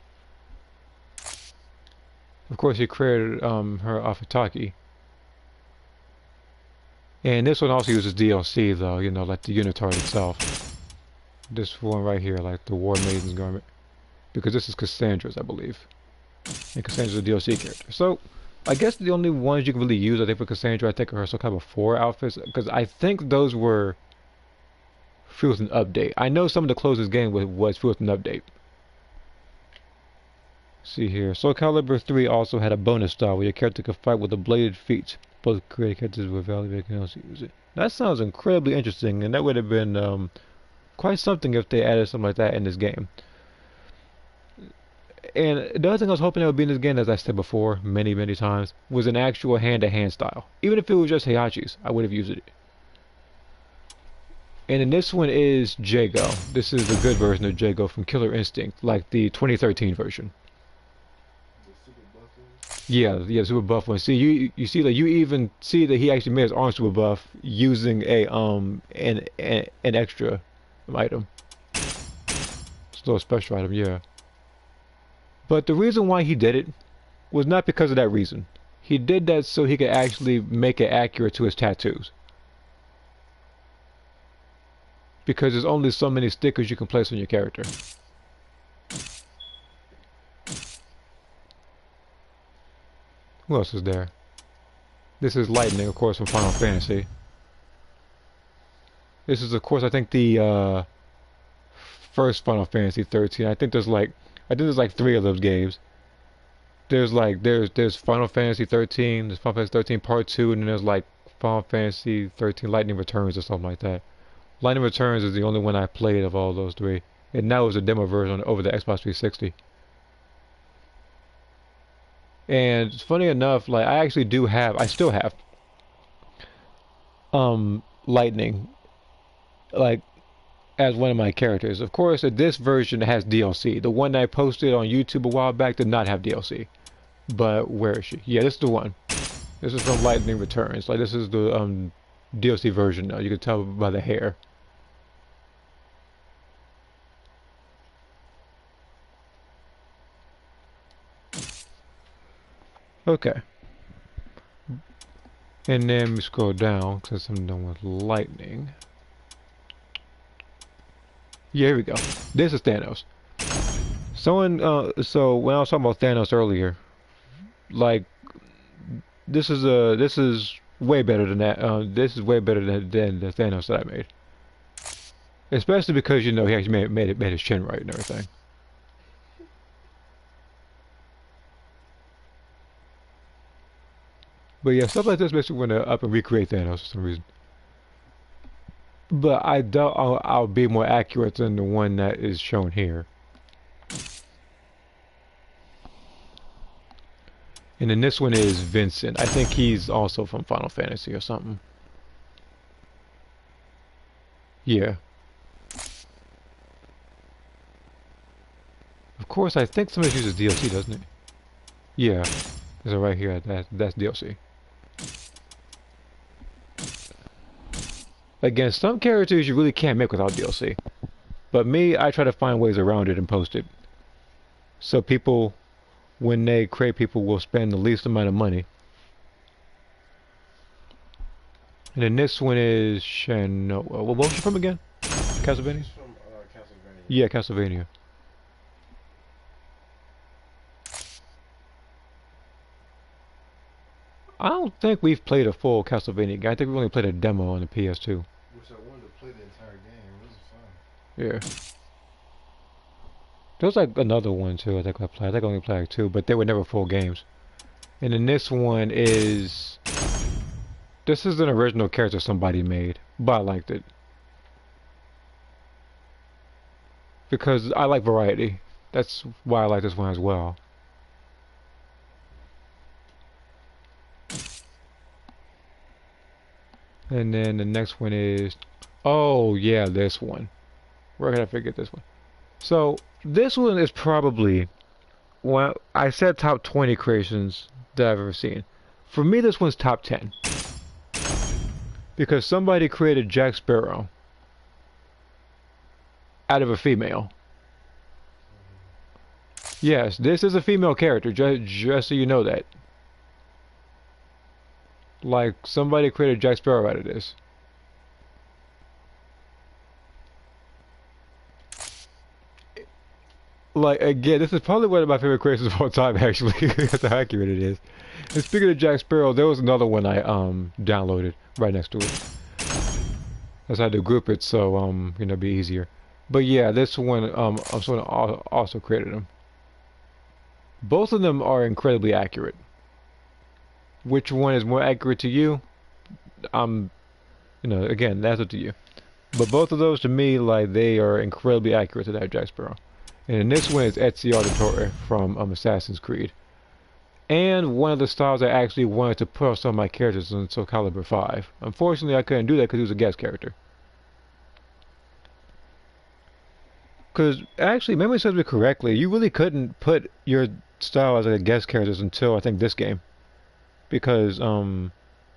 Of course, he created her Afataki. And this one also uses DLC though, like the unitard itself. This one right here, like the War Maiden's garment. Because this is Cassandra's, I believe. And Cassandra's a DLC character. So, I guess the only ones you can really use, I think, for Cassandra, I think, are her Soul Calibur 4 outfits. Because I think those were free with an update. I know some of the closest game was free with an update. See here. Soul Calibur 3 also had a bonus style where your character could fight with a bladed feet. Both created characters with value they can also use it. That sounds incredibly interesting, and that would have been quite something if they added something like that in this game. And the other thing I was hoping that would be in this game, as I said before, many, many times, was an actual hand-to-hand style. Even if it was just Heihachi's, I would have used it. And then this one is Jago. This is the good version of Jago from Killer Instinct, like the 2013 version. Yeah, super buff one. See, you see that you even see that he actually made his arm super buff using an extra item. It's a little special item, yeah. But the reason why he did it was not because of that reason. He did that so he could actually make it accurate to his tattoos. Because there's only so many stickers you can place on your character. Who else is there? This is Lightning, of course, from Final Fantasy. This is, of course, I think the first Final Fantasy 13. I think there's like 3 of those games. there's Final Fantasy 13, there's Final Fantasy 13 Part 2, and then there's like Final Fantasy 13 Lightning Returns or something like that. Lightning Returns is the only one I played of all those three, and that was a demo version over the Xbox 360. And funny enough, like I still have Lightning like as one of my characters. Of course, this version has DLC. The one I posted on YouTube a while back did not have DLC. But where is she? Yeah, this is the one. This is from Lightning Returns. Like this is the DLC version now. You can tell by the hair. Okay. And then we scroll down because I'm done with lightning. Yeah, here we go. This is Thanos. So when I was talking about Thanos earlier, like this is way better than that. This is way better than the Thanos that I made. Especially because he actually made his chin right and everything. But yeah, stuff like this makes me want to up and recreate Thanos for some reason. But I doubt I'll be more accurate than the one that is shown here. And then this one is Vincent. I think he's also from Final Fantasy or something. Yeah. Of course, I think somebody uses DLC, doesn't it? Yeah. Is it right here? That's DLC. Again, some characters you really can't make without DLC. But me, I try to find ways around it and post it. So people, when they create people, will spend the least amount of money. And then this one is Shano. What was she from again? Castlevania? She's from Castlevania. Yeah, Castlevania. I don't think we've played a full Castlevania game. I think we only played a demo on the PS2. Which I wanted to play the entire game. It was fun. Yeah. There was like another one too. I think I played. I think I only played like two, but they were never full games. And then this one is. This is an original character somebody made, but I liked it because I like variety. That's why I like this one as well. And then the next one is. Oh yeah, this one. Where can I forget this one? So this one is probably, well, I said top 20 creations that I've ever seen. For me, this one's top 10 because somebody created Jack Sparrow out of a female. Yes, this is a female character. Just so you know that. Like somebody created Jack Sparrow out of this. Like again, this is probably one of my favorite creations of all time. Actually, that's how accurate it is. And speaking of Jack Sparrow, there was another one I downloaded right next to it. That's how to group it, so be easier. But yeah, this one I'm sort of also created them. Both of them are incredibly accurate. Which one is more accurate to you? Again, that's up to you. But both of those to me, like they are incredibly accurate to that Jack Sparrow. And this one is Ezio Auditore from Assassin's Creed. And one of the styles I actually wanted to put on some of my characters in SOULCALIBUR 5. Unfortunately, I couldn't do that because he was a guest character. Because, actually, memory serves me correctly, you really couldn't put your style as a guest characters until, I think, this game. Because,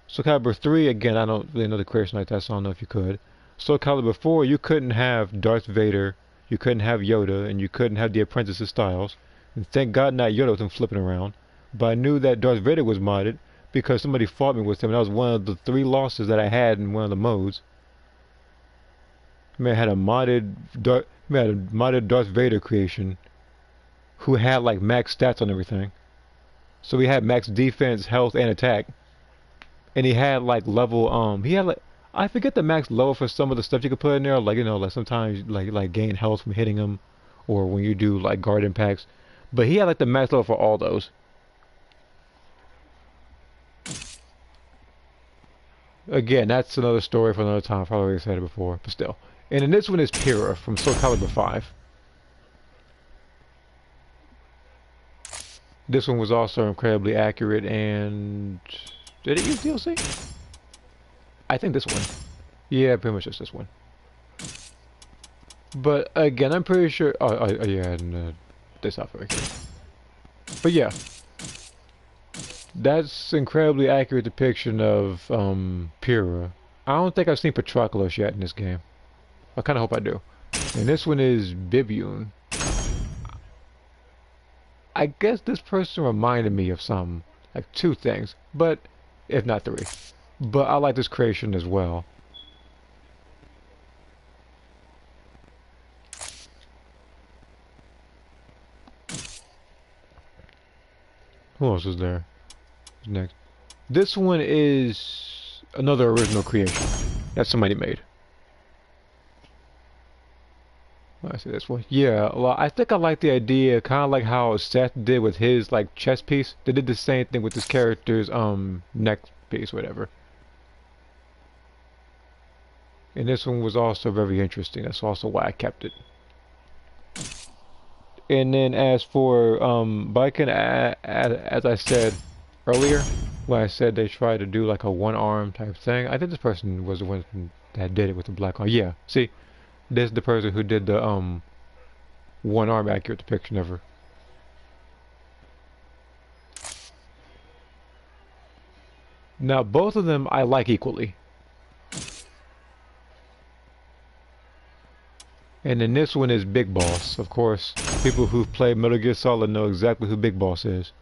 SOULCALIBUR 3, again, I don't really know the creation like that, so I don't know if you could. SOULCALIBUR 4, you couldn't have Darth Vader, you couldn't have Yoda, and you couldn't have the apprentice's styles. And thank God not Yoda with him flipping around. But I knew that Darth Vader was modded because somebody fought me with him, and that was one of the 3 losses that I had in one of the modes. I had a modded Darth Vader creation who had like max stats on everything. So he had max defense, health, and attack. And he had like level I forget the max level for some of the stuff you could put in there, like like sometimes like gain health from hitting him, or when you do like guard impacts. But he had like the max level for all those. Again, that's another story for another time. I've probably already said it before, but still. And then this one is Pyrrha from SOULCALIBUR 5. This one was also incredibly accurate and... Did it use DLC? I think this one. Yeah, pretty much just this one. But again, I'm pretty sure... Oh yeah, and this outfit right here. But yeah. That's incredibly accurate depiction of Pyrrha. I don't think I've seen Patroclus yet in this game. I kind of hope I do. And this one is Bibune. I guess this person reminded me of some, like two things, but if not three. But I like this creation as well. Who else is there? Who's next? This one is another original creation that somebody made. I see this one. Yeah, well, I think I like the idea, kind of like how Seth did with his like chest piece. They did the same thing with this character's neck piece, whatever. And this one was also very interesting. That's also why I kept it. And then as for biking, as I said earlier, when I said they tried to do like a one arm type thing, I think this person was the one that did it with the black arm. Yeah, see, this is the person who did the one arm accurate depiction of her. Now both of them I like equally. And then this one is Big Boss. Of course, people who've played Metal Gear Solid know exactly who Big Boss is.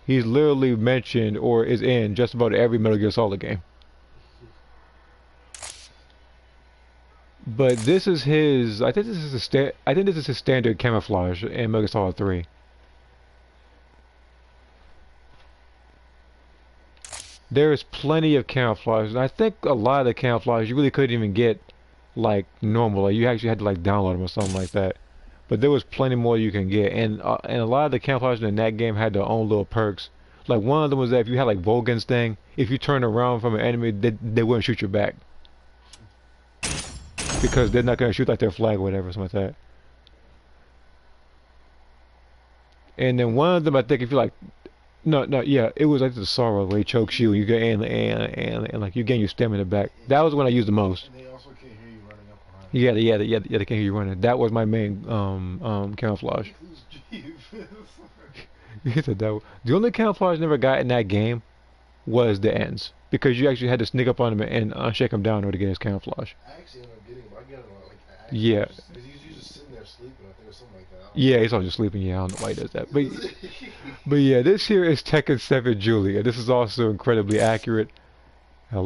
He's literally mentioned or is in just about every Metal Gear Solid game. But this is his. I think this is his standard camouflage in Metal Gear Solid 3. There is plenty of camouflage, and I think a lot of the camouflage you really couldn't even get like normal. Like you actually had to like download them or something like that. But there was plenty more you can get, and a lot of the camouflage in that game had their own little perks. Like one of them was that if you had like Volgan's thing, if you turn around from an enemy, they wouldn't shoot your back because they're not gonna shoot like their flag or whatever, something like that. And then one of them, I think, if you like, no, yeah, it was like the sorrow where he chokes you, and you get and like you gain your stamina back. That was when I used the most. And they also can't hear you running up behind them. Yeah, they can't hear you running. That was my main camouflage. He said that. The only camouflage I never got in that game was the ends, because you actually had to sneak up on him and shake him down in order to get his camouflage. I actually ended up getting him. I got him like Yeah. He's just sitting there sleeping, I think, or something like that. Yeah, he's all just sleeping. Yeah, I don't know why he does that. But yeah, this here is Tekken 7 Julia. This is also incredibly accurate. And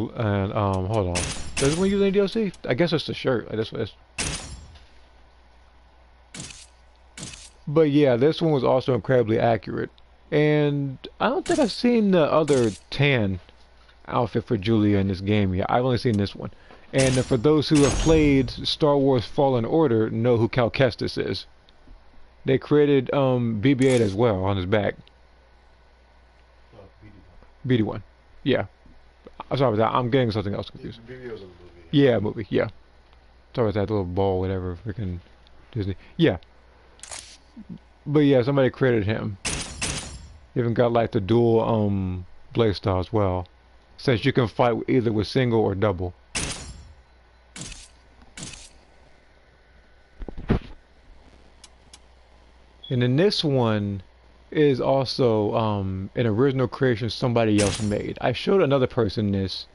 hold on. Does one use any DLC? I guess it's the shirt. That's what it's. But yeah, this one was also incredibly accurate. And I don't think I've seen the other tan outfit for Julia in this game yet. I've only seen this one. And for those who have played Star Wars Fallen Order, know who Cal Kestis is. They created BB-8 as well on his back. BD-1. Yeah. I'm sorry about that. I'm getting something else confused. BB was in the movie. Yeah, movie. Yeah. Sorry about that little ball, whatever. Freaking Disney. Yeah. But yeah, somebody created him. Even got like the dual blade style as well. Since you can fight either with single or double. And then this one is also an original creation somebody else made. I showed another person this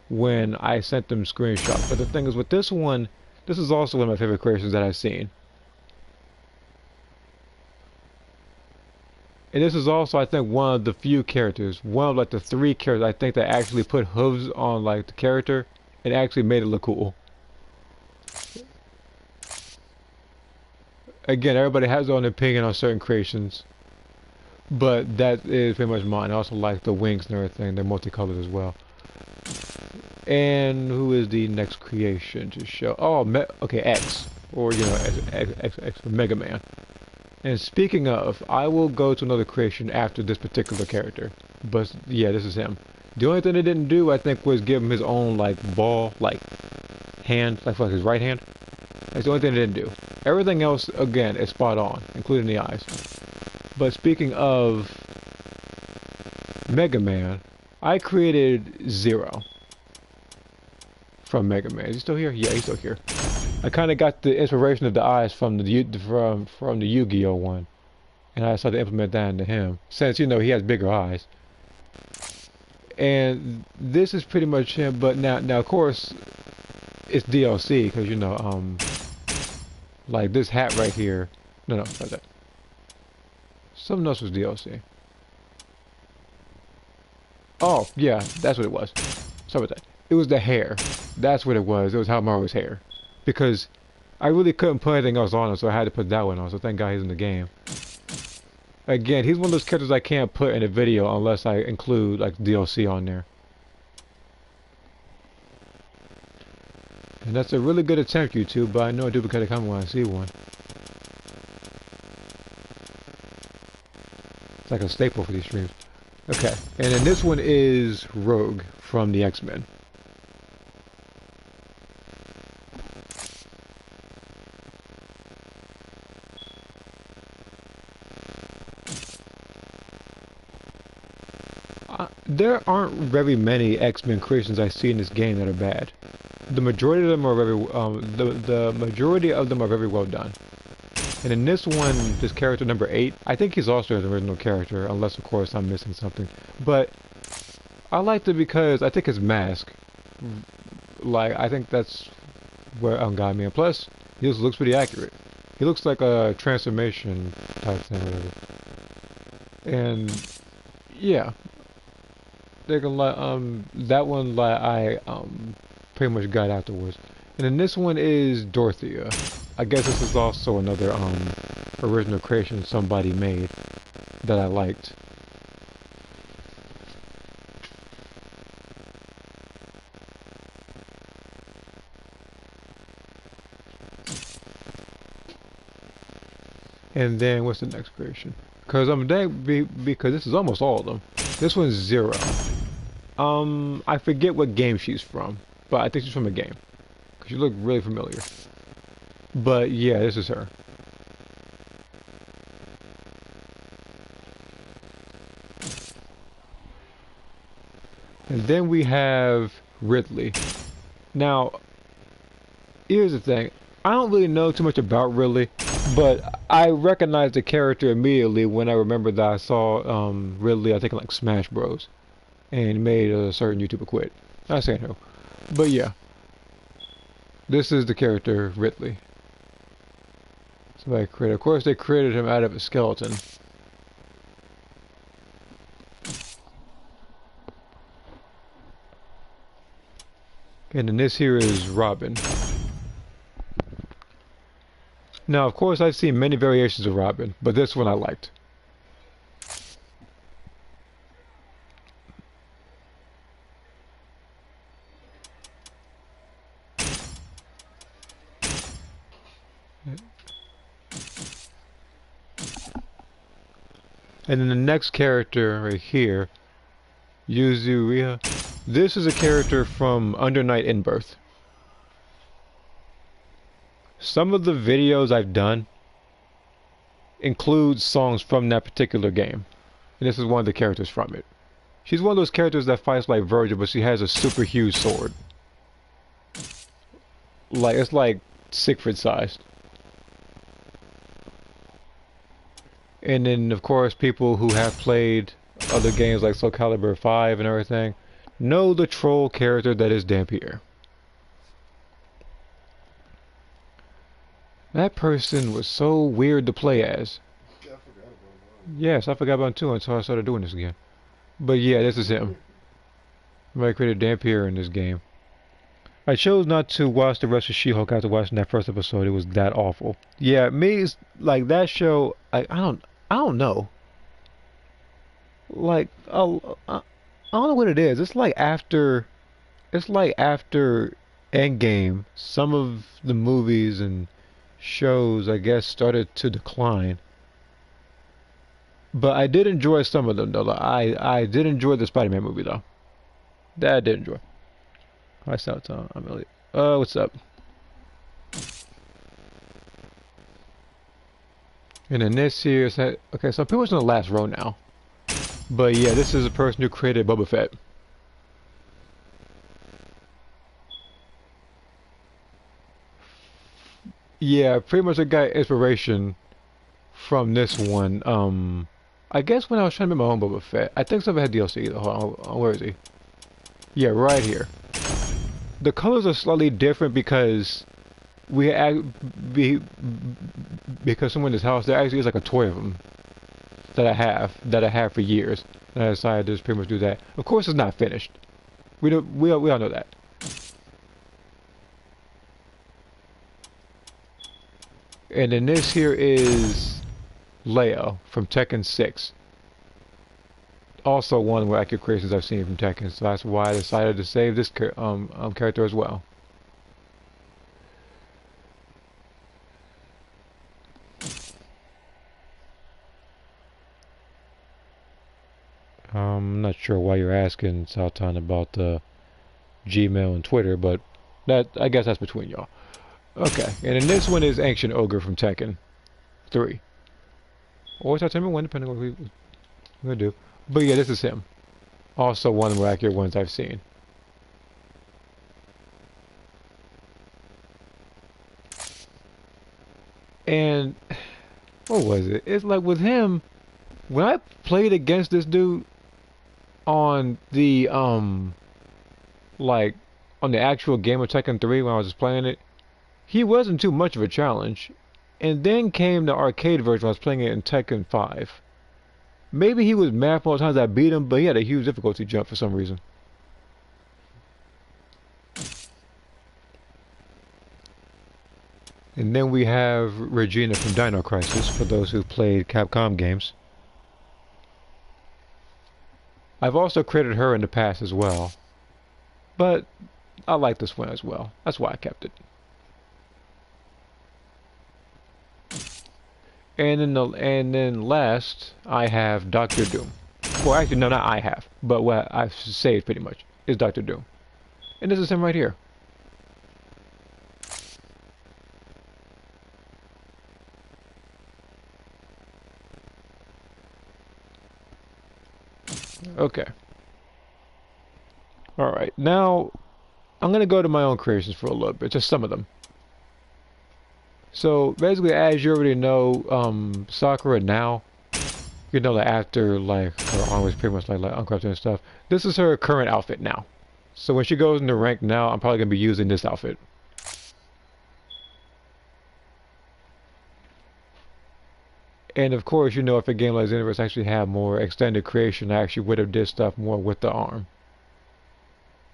when I sent them screenshots. But the thing is with this one, this is also one of my favorite creations that I've seen. And this is also, I think, one of the few characters, one of like the 3 characters I think that actually put hooves on like the character and actually made it look cool. Again, everybody has their own opinion on certain creations, but that is pretty much mine. I also like the wings and everything; they're multicolored as well. And who is the next creation to show? Oh, okay, X, or you know, X for Mega Man. And speaking of, I will go to another creation after this particular character. But yeah, this is him. The only thing they didn't do, I think, was give him his own like ball, like hand, like his right hand. That's the only thing they didn't do. Everything else, again, is spot on, including the eyes. But speaking of Mega Man, I created Zero from Mega Man. Is he still here? Yeah, he's still here. I kind of got the inspiration of the eyes from the Yu-Gi-Oh one, and I decided to implement that into him, since you know he has bigger eyes. And this is pretty much him, but now of course it's DLC because you know like this hat right here. No, not that. Something else was DLC. Oh yeah, that's what it was. Sorry about that. It was the hair. That's what it was. It was how Mario's hair, because I really couldn't put anything else on him, so I had to put that one on. So thank God he's in the game. Again, he's one of those characters I can't put in a video unless I include like DLC on there. And that's a really good attempt, YouTube, but I know a duplicate coming when I see one. It's like a staple for these streams. Okay, and then this one is Rogue from the X-Men. There aren't very many X-Men creations I see in this game that are bad. The majority of them are the majority of them are very well done. And in this one, this character number 8, I think he's also an original character, unless of course I'm missing something. But I liked it because I think his mask, like I think that's where got me. And plus, he just looks pretty accurate. He looks like a transformation type thing, or whatever. And yeah. They can that one like I pretty much got afterwards. And then this one is Dorothea. I guess this is also another original creation somebody made that I liked. And then what's the next creation? Because because this is almost all of them. This one's Zero. I forget what game she's from, but I think she's from a game. Because she looked really familiar. But yeah, this is her. And then we have Ridley. Now, here's the thing. I don't really know too much about Ridley, but I recognized the character immediately when I remembered that I saw Ridley, I think, in like Smash Bros. And made a certain YouTuber quit. I say no. But yeah. This is the character, Ridley. Somebody created. Of course, they created him out of a skeleton. And then this here is Robin. Now, of course, I've seen many variations of Robin, but this one I liked. And then the next character right here, Yuzuriha. This is a character from Under Night In-Birth. Some of the videos I've done include songs from that particular game. And this is one of the characters from it. She's one of those characters that fights like Virgil, but she has a super huge sword. Like, it's like Siegfried sized. And then, of course, people who have played other games like SOULCALIBUR 5 and everything know the troll character that is Dampier. That person was so weird to play as. Yeah, I forgot about that. Yes, I forgot about him too until I started doing this again. But yeah, this is him. Somebody created Dampier in this game. I chose not to watch the rest of She-Hulk after watching that first episode. It was that awful. Yeah, me, like that show, I don't know. Like, I don't know what it is. It's like after Endgame, some of the movies and shows, I guess, started to decline. But I did enjoy some of them, though. I did enjoy the Spider-Man movie, though. that I did enjoy. Hi, Southtown. I'm Elliot. What's up? And then this here is that, okay, so I'm pretty much in the last row now. But yeah, this is the person who created Boba Fett. Yeah, pretty much I got inspiration from this one. I guess when I was trying to make my own Boba Fett, I think some of it had DLC. Hold on, where is he? Yeah, right here. The colors are slightly different because be, because someone in this house there actually is like a toy of them that I have for years. And I decided to just pretty much do that. Of course, it's not finished. We all know that. And then this here is Leia from Tekken 6. Also one of the more accurate creations I've seen from Tekken, so that's why I decided to save this character as well. I'm not sure why you're asking Saltan about the Gmail and Twitter, but that I guess that's between y'all. Okay, and then this one is Ancient Ogre from Tekken 3. Or September 1, depending on what we're going to do. But yeah, this is him. Also one of the more accurate ones I've seen. And what was it? It's like with him, when I played against this dude on the like on the actual game of Tekken 3 when I was just playing it, he wasn't too much of a challenge. And then came the arcade version when I was playing it in Tekken 5. Maybe he was mad for all the times I beat him, but he had a huge difficulty jump for some reason. And then we have Regina from Dino Crisis, for those who played Capcom games. I've also created her in the past as well, but I like this one as well. That's why I kept it. And then last, I have Doctor Doom. Well, actually, no, not I have, but what I've saved pretty much is Doctor Doom. And this is him right here. Okay. Alright, now I'm going to go to my own creations for a little bit, just some of them. So basically, as you already know, Sakura now, you know that after like her arm was pretty much like uncrafted and stuff. This is her current outfit now. So when she goes into rank now, I'm probably going to be using this outfit. And of course, you know, if a game like Xenoverse actually had more extended creation, I actually would have did stuff more with the arm.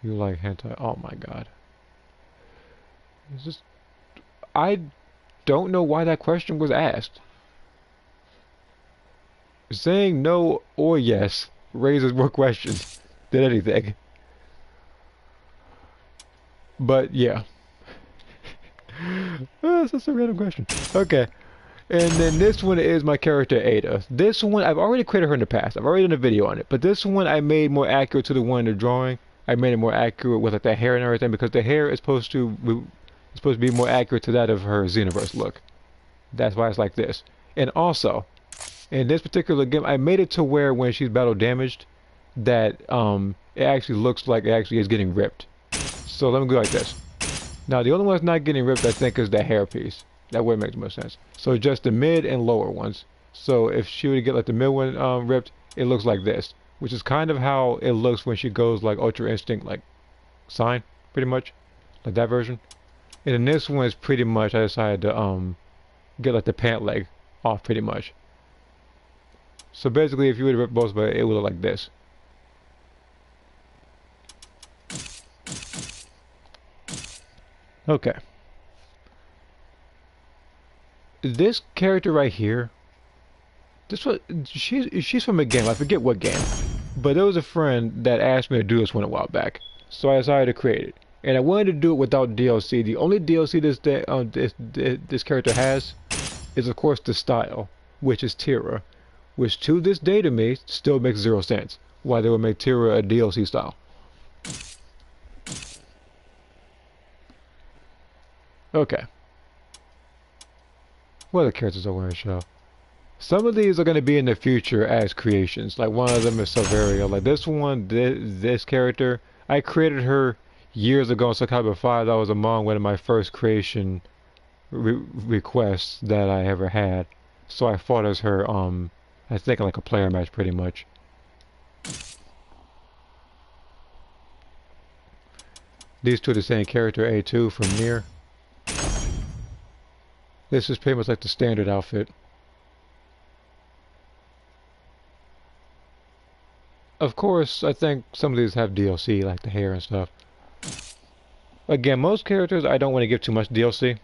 You like hentai? Oh my god. It's just, I don't know why that question was asked. Saying no or yes raises more questions than anything. But yeah. That's just a random question. Okay. And then this one is my character Ada. This one, I've already created her in the past. I've already done a video on it. But this one I made more accurate to the one in the drawing. I made it more accurate with like the hair and everything because the hair is supposed to be more accurate to that of her Xenoverse look. That's why it's like this. And also, in this particular game, I made it to where when she's battle damaged, that it actually looks like it actually is getting ripped. So let me go like this. Now the only one that's not getting ripped, I think, is the hair piece. That way it makes more sense. So just the mid and lower ones. So if she were to get like the mid one ripped, it looks like this, which is kind of how it looks when she goes like Ultra Instinct, like Sign, pretty much, like that version. And then this one is pretty much I decided to get like the pant leg off pretty much. So basically, if you were to rip both, but it would look like this. Okay. This character right here, this was she's from a game. I forget what game, but there was a friend that asked me to do this one a while back, so I decided to create it. And I wanted to do it without DLC. The only DLC this character has is, of course, the style, which is Tira, which to this day to me still makes 0 sense. Why they would make Tira a DLC style. Okay. What other characters I want to show? Some of these are going to be in the future as creations. Like one of them is Silveria. Like this one, this character, I created her years ago in SOULCALIBUR 5. That was among one of my first creation requests that I ever had. So I fought as her, I think like a player match pretty much. These two are the same character, A2 from Nier. This is pretty much like the standard outfit. Of course, I think some of these have DLC, like the hair and stuff. Again, most characters I don't want to give too much DLC,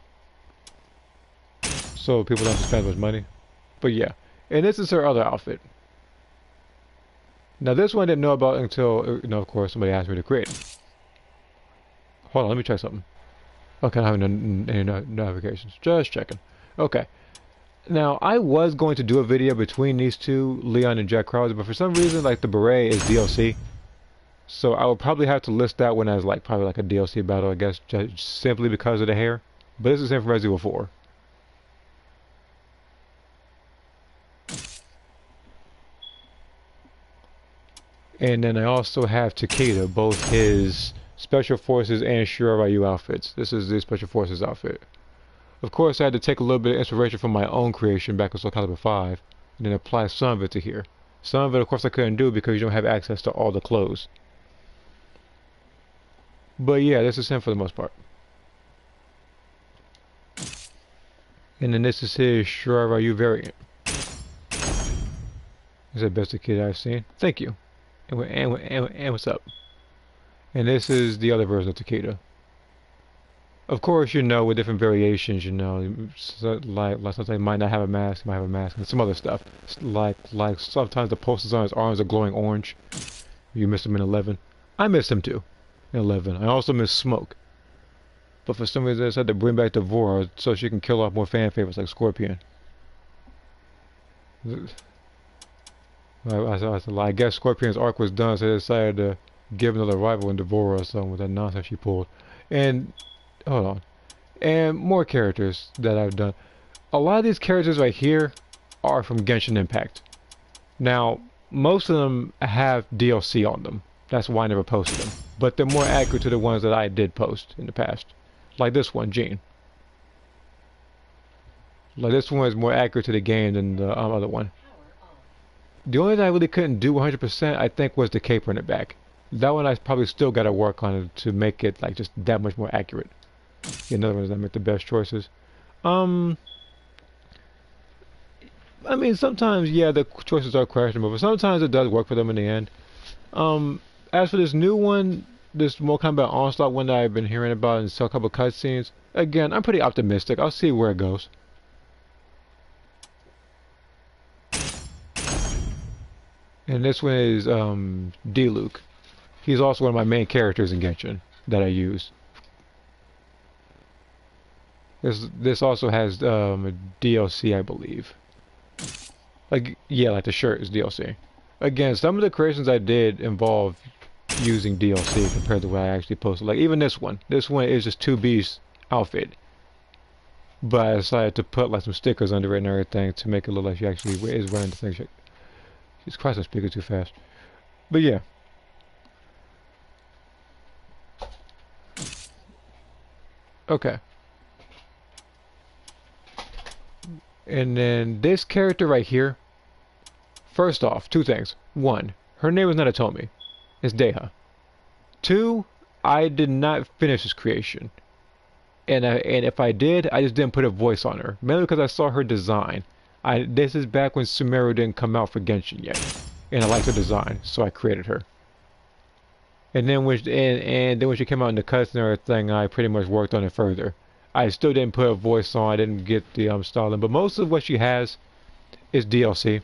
so people don't spend much money. But yeah, and this is her other outfit. Now this one I didn't know about until, of course, somebody asked me to create. Hold on, let me check something. Okay, I don't have any notifications. Just checking. Okay. Now, I was going to do a video between these two, Leon and Jack Krause, but for some reason, like, the beret is DLC. So I will probably have to list that one as, like, probably like a DLC battle, I guess, just simply because of the hair. But this is in from Resident Evil 4. And then I also have Takeda, both his Special Forces and Shiryu outfits. This is the Special Forces outfit. Of course, I had to take a little bit of inspiration from my own creation back in SOULCALIBUR 5, and then apply some of it to here. Some of it, of course, I couldn't do because you don't have access to all the clothes. But yeah, this is him for the most part. And then this is his Shiryu variant. He's the best kid I've seen. Thank you. And what's up? And this is the other version of Takeda. Of course, with different variations, so, like sometimes he might not have a mask, he might have a mask, and some other stuff. Like sometimes the posters on his arms are glowing orange. You missed him in 11. I missed him too, in 11. I also missed Smoke. But for some reason, I decided to bring back Devora so she can kill off more fan favorites like Scorpion. I guess Scorpion's arc was done, so they decided to give another rival in Devora or something with that nonsense she pulled. And hold on. And more characters that I've done. A lot of these characters right here are from Genshin Impact. Now, most of them have DLC on them. That's why I never posted them. But they're more accurate to the ones that I did post in the past. Like this one, Jean. Like this one is more accurate to the game than the other one. The only thing I really couldn't do 100%, I think, was the caper in the back. That one I probably still got to work on it to make it like just that much more accurate. In other words, I make the best choices. I mean, sometimes, yeah, the choices are questionable, but sometimes it does work for them in the end. As for this new one, this Mortal Kombat Onslaught one that I've been hearing about and saw a couple cutscenes, again, I'm pretty optimistic. I'll see where it goes. And this one is D-Luke. He's also one of my main characters in Genshin that I use. This also has a DLC, I believe. Like, yeah, like the shirt is DLC. Again, some of the creations I did involve using DLC compared to what I actually posted. Like even this one. This one is just 2B's outfit. But I decided to put like some stickers under it and everything to make it look like she actually is wearing the thing. Jesus Christ, I'm speaking too fast. But yeah. Okay. And then this character right here. First off, two things. One, her name is not Atomi. It's Deha. Two, I did not finish this creation. And if I did, I just didn't put a voice on her. Mainly because I saw her design. This is back when Sumeru didn't come out for Genshin yet. And I liked her design, so I created her. And then when she came out in the cuts and everything, I pretty much worked on it further. I still didn't put a voice on, I didn't get the styling, but most of what she has is DLC.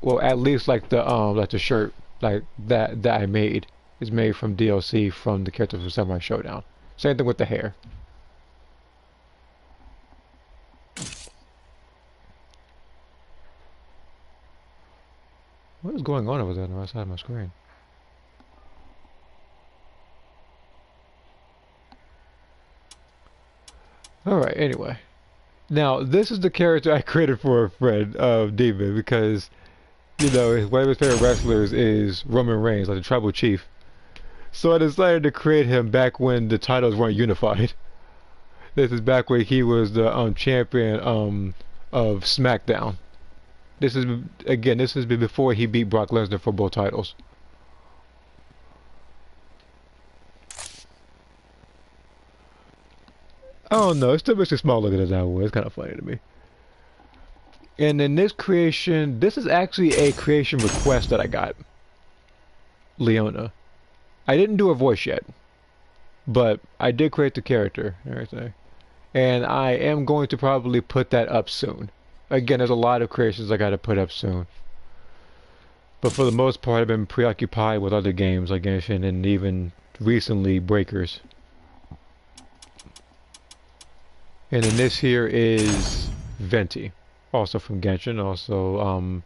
Well, at least like the shirt like that I made is made from DLC from the characters from Samurai Showdown. Same thing with the hair. What is going on over there on the right side of my screen? Alright, anyway. Now, this is the character I created for a friend of Demon because, you know, one of his favorite wrestlers is Roman Reigns, like the tribal chief. So I decided to create him back when the titles weren't unified. This is back when he was the champion of SmackDown. This is again. This has been before he beat Brock Lesnar for both titles. I don't know. It still makes me small looking as I was. It's kind of funny to me. And in this creation, this is actually a creation request that I got. Leona. I didn't do a voice yet, but I did create the character and everything. And I am going to probably put that up soon. Again, there's a lot of creations I gotta put up soon. But for the most part, I've been preoccupied with other games like Genshin and even recently Breakers. And then this here is Venti, also from Genshin. Also,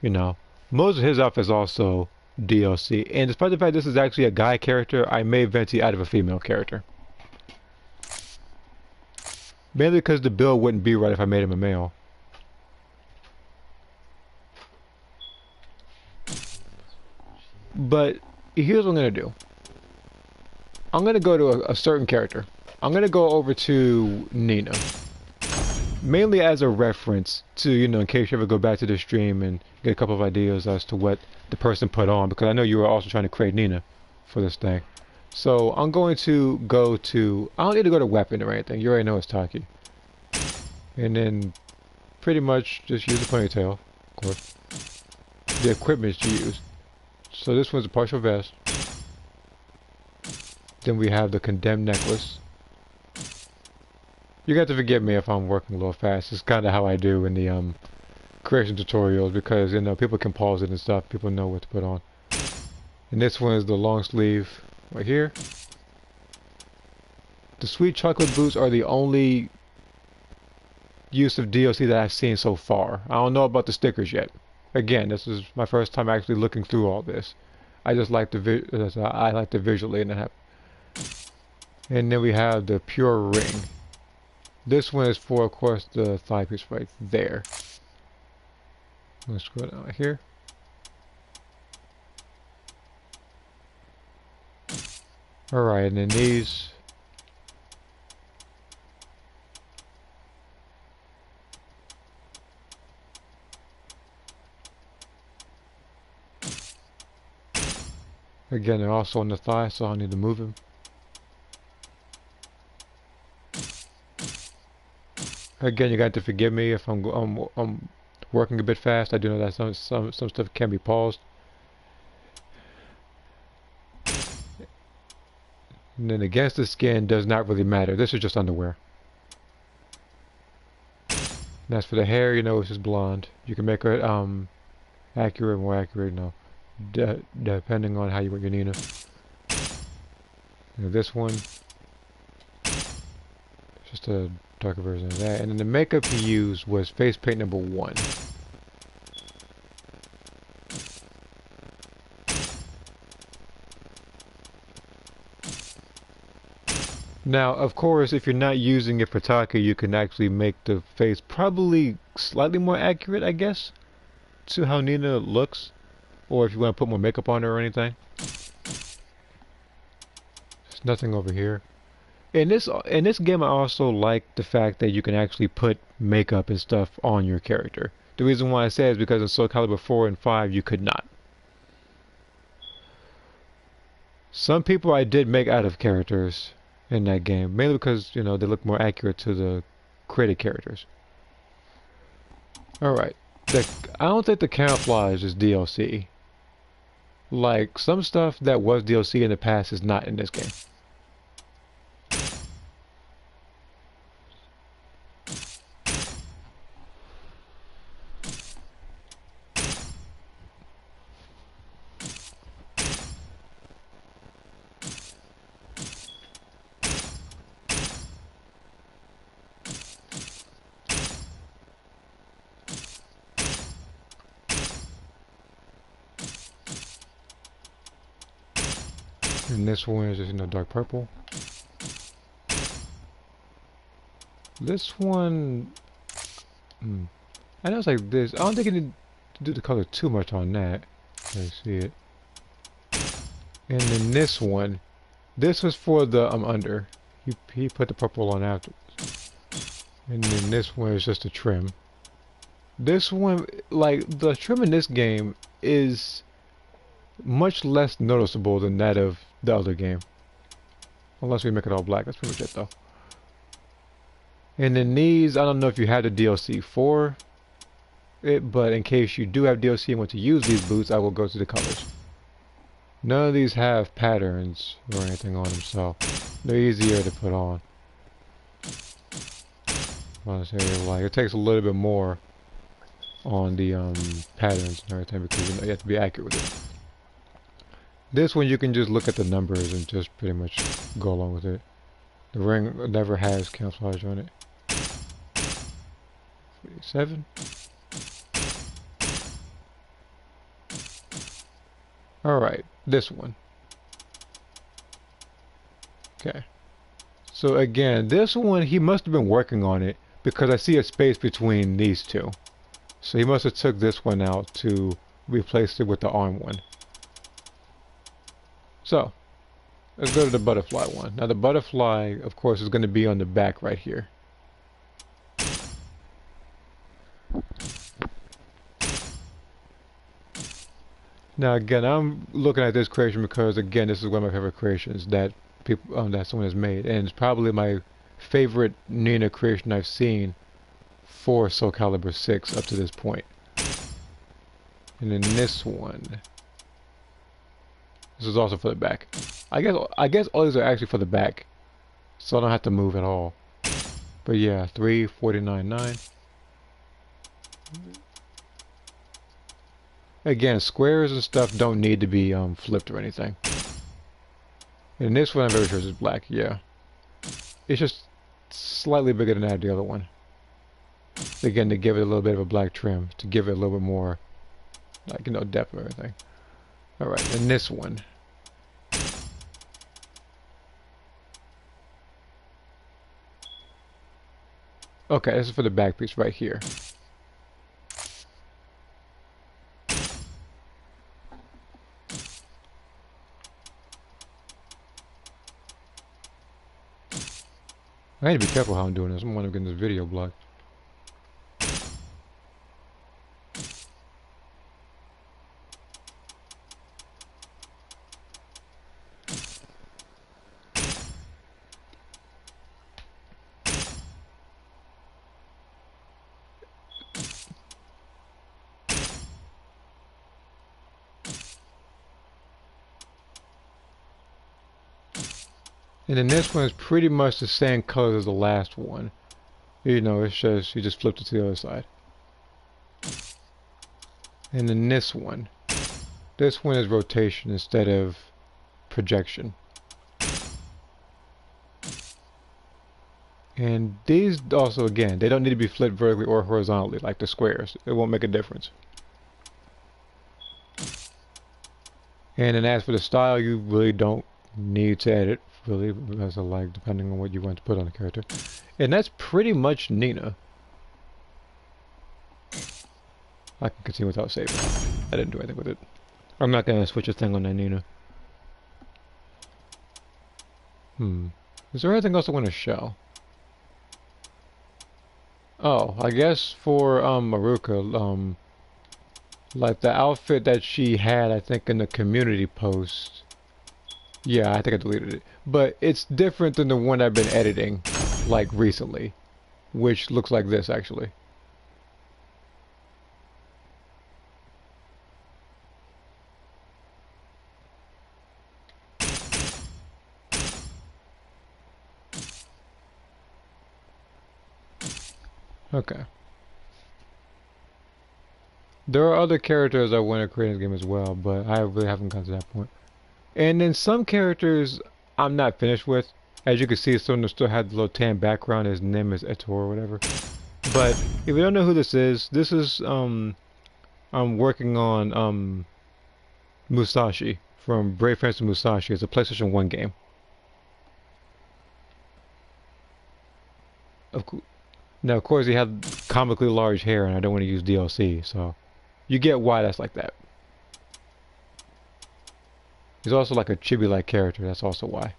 you know, most of his stuff is also DLC. And despite the fact this is actually a guy character, I made Venti out of a female character. Mainly because the build wouldn't be right if I made him a male. But here's what I'm going to do. I'm going to go to a certain character. I'm going to go over to Nina. Mainly as a reference to, you know, in case you ever go back to the stream and get a couple of ideas as to what the person put on. Because I know you were also trying to create Nina for this thing. So I'm going to go to... I don't need to go to weapon or anything. You already know it's Taki. And then pretty much just use the ponytail, of course. The equipment to use. So this one's a partial vest. Then we have the condemned necklace. You got to forgive me if I'm working a little fast. It's kind of how I do in the creation tutorials because, you know, people can pause it and stuff. People know what to put on. And this one is the long sleeve right here. The sweet chocolate boots are the only use of DLC that I've seen so far. I don't know about the stickers yet. Again, this is my first time actually looking through all this. I just like I like the visually and have. And then we have the pure ring. This one is for, of course, the thigh piece right there. Let's go down right here. Alright, and then these. Again, they're also on the thigh, so I need to move them. Again, you got to forgive me if I'm working a bit fast. I do know that some stuff can be paused. And then against the skin does not really matter. This is just underwear. And as for the hair, you know, it's just blonde. You can make it accurate, more accurate, no, depending on how you want your Nina. And this one, just a darker version of that. And then the makeup he used was face paint number 1. Now, of course, if you're not using it for Taka, you can actually make the face probably slightly more accurate, I guess, to how Nina looks. Or if you want to put more makeup on her or anything. There's nothing over here. In this game, I also like the fact that you can actually put makeup and stuff on your character. The reason why I say is because in SOULCALIBUR 4 and 5, you could not. Some people I did make out of characters in that game, mainly because, you know, they look more accurate to the created characters. Alright. I don't think the camouflage is DLC. Like, some stuff that was DLC in the past is not in this game. And this one is just, you know, dark purple. This one, hmm, I know it's like this. I don't think you need to do the color too much on that. I see it. And then this one, this was for the under. He put the purple on after. And then this one is just a trim. This one, like the trim in this game is much less noticeable than that of the other game. Unless we make it all black, that's pretty much it though. And then these, I don't know if you have the DLC for it, but in case you do have DLC and want to use these boots, I will go to the colors. None of these have patterns or anything on them, so they're easier to put on. Honestly, like it takes a little bit more on the patterns and everything because you have to be accurate with it. This one you can just look at the numbers and just pretty much go along with it. The ring never has camouflage on it. 47. Alright, this one. Okay. So again, this one, he must have been working on it because I see a space between these two. So he must have took this one out to replace it with the arm one. So, let's go to the butterfly one. Now the butterfly, of course, is going to be on the back right here. Now again, I'm looking at this creation because again, this is one of my favorite creations that people that someone has made, and it's probably my favorite Nina creation I've seen for SOULCALIBUR 6 up to this point. And then this one, this is also for the back. I guess all these are actually for the back, so I don't have to move at all. But yeah, 349.9. Again, squares and stuff don't need to be flipped or anything. And this one I'm very sure is black, yeah. It's just slightly bigger than that, the other one. Again, to give it a little bit of a black trim, to give it a little bit more, like, you know, depth and everything. Alright, and this one. Okay, this is for the back piece right here. I need to be careful how I'm doing this. I'm wondering getting this video blocked. And then this one is pretty much the same color as the last one. You know, it's just, you just flipped it to the other side. And then this one is rotation instead of projection. And these also, again, they don't need to be flipped vertically or horizontally like the squares. It won't make a difference. And then as for the style, you really don't need to edit, really, as I like, depending on what you want to put on the character. And that's pretty much Nina. I can continue without saving. I didn't do anything with it. I'm not going to switch a thing on that Nina. Is there anything else I want to show? Oh, I guess for Maruka, like the outfit that she had, I think in the community post. Yeah, I think I deleted it. But it's different than the one I've been editing, like recently, which looks like this actually. Okay. There are other characters I want to create in this game as well, but I really haven't gotten to that point. And then some characters I'm not finished with. As you can see, some of them still have the little tan background. His name is Ettore or whatever. But if you don't know who this is I'm working on Musashi from Brave Fencer Musashi. It's a PlayStation 1 game. Of course, now of course he had comically large hair, and I don't want to use DLC, so you get why that's like that. He's also like a chibi-like character. That's also why.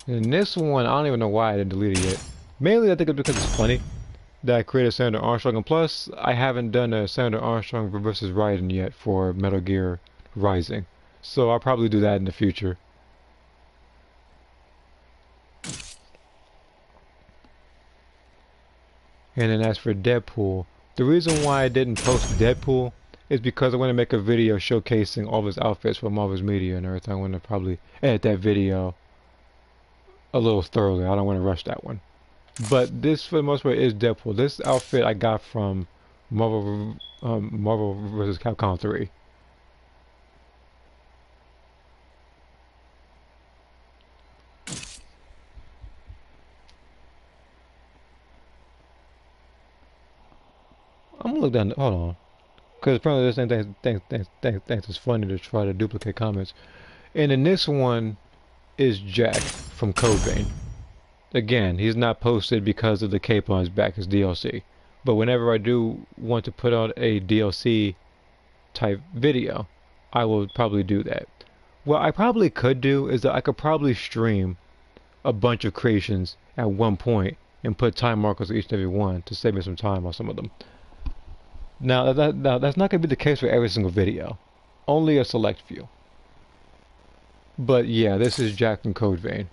And this one, I don't even know why I didn't delete it yet. Mainly, I think it's because it's funny that I created Senator Armstrong, and plus, I haven't done a Senator Armstrong versus Raiden yet for Metal Gear Rising, so I'll probably do that in the future. And then as for Deadpool, the reason why I didn't post Deadpool is because I want to make a video showcasing all of his outfits from all of his media and everything. I want to probably edit that video a little thoroughly. I don't want to rush that one. But this, for the most part, is Deadpool. This outfit I got from Marvel vs. Capcom 3. I'm gonna look down. Hold on, because apparently this thing thinks it's funny to try to duplicate comments. And in this one is Jack from Code Vein. Again, he's not posted because of the cape on his back as DLC. But whenever I do want to put out a DLC type video, I will probably do that. What I probably could do is that I could probably stream a bunch of creations at one point and put time markers on each and every one to save me some time on some of them. Now, that's not going to be the case for every single video. Only a select few. But yeah, this is Jack from Code Vein.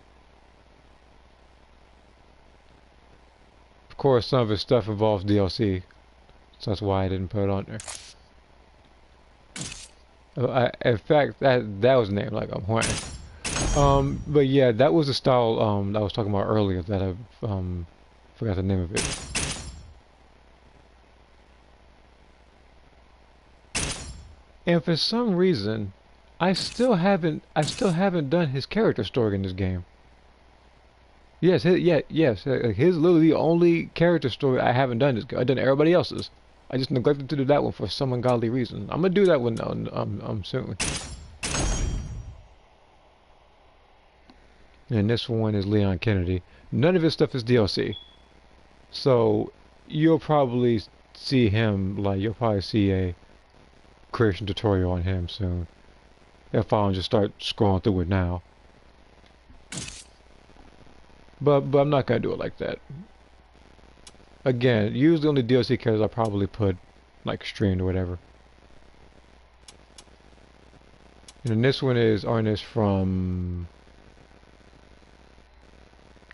Of course, some of his stuff involves DLC, so that's why I didn't put it on there. In fact, that was named like I'm horny. But yeah, that was the style that I was talking about earlier that I forgot the name of it. And for some reason, I still haven't done his character story in this game. Yes, his literally the only character story I haven't done. I've done everybody else's. I just neglected to do that one for some ungodly reason. I'm gonna do that one now, certainly. And this one is Leon Kennedy. None of his stuff is DLC. So you'll probably see him, like you'll probably see a creation tutorial on him soon. If I don't just start scrolling through it now. But I'm not gonna do it like that. Again, usually only DLC characters I probably put like streamed or whatever. And then this one is Arnis from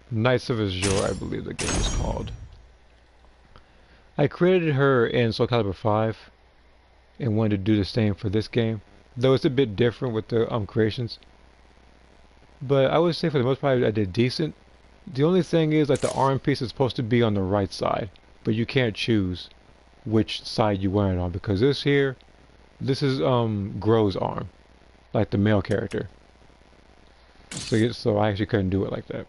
Knights of Azure, I believe the game is called. I created her in SOULCALIBUR 5 and wanted to do the same for this game, though it's a bit different with the creations. But I would say for the most part I did decent. The only thing is like the arm piece is supposed to be on the right side, but you can't choose which side you wear it on because this is Gro's arm, like the male character. So I actually couldn't do it like that.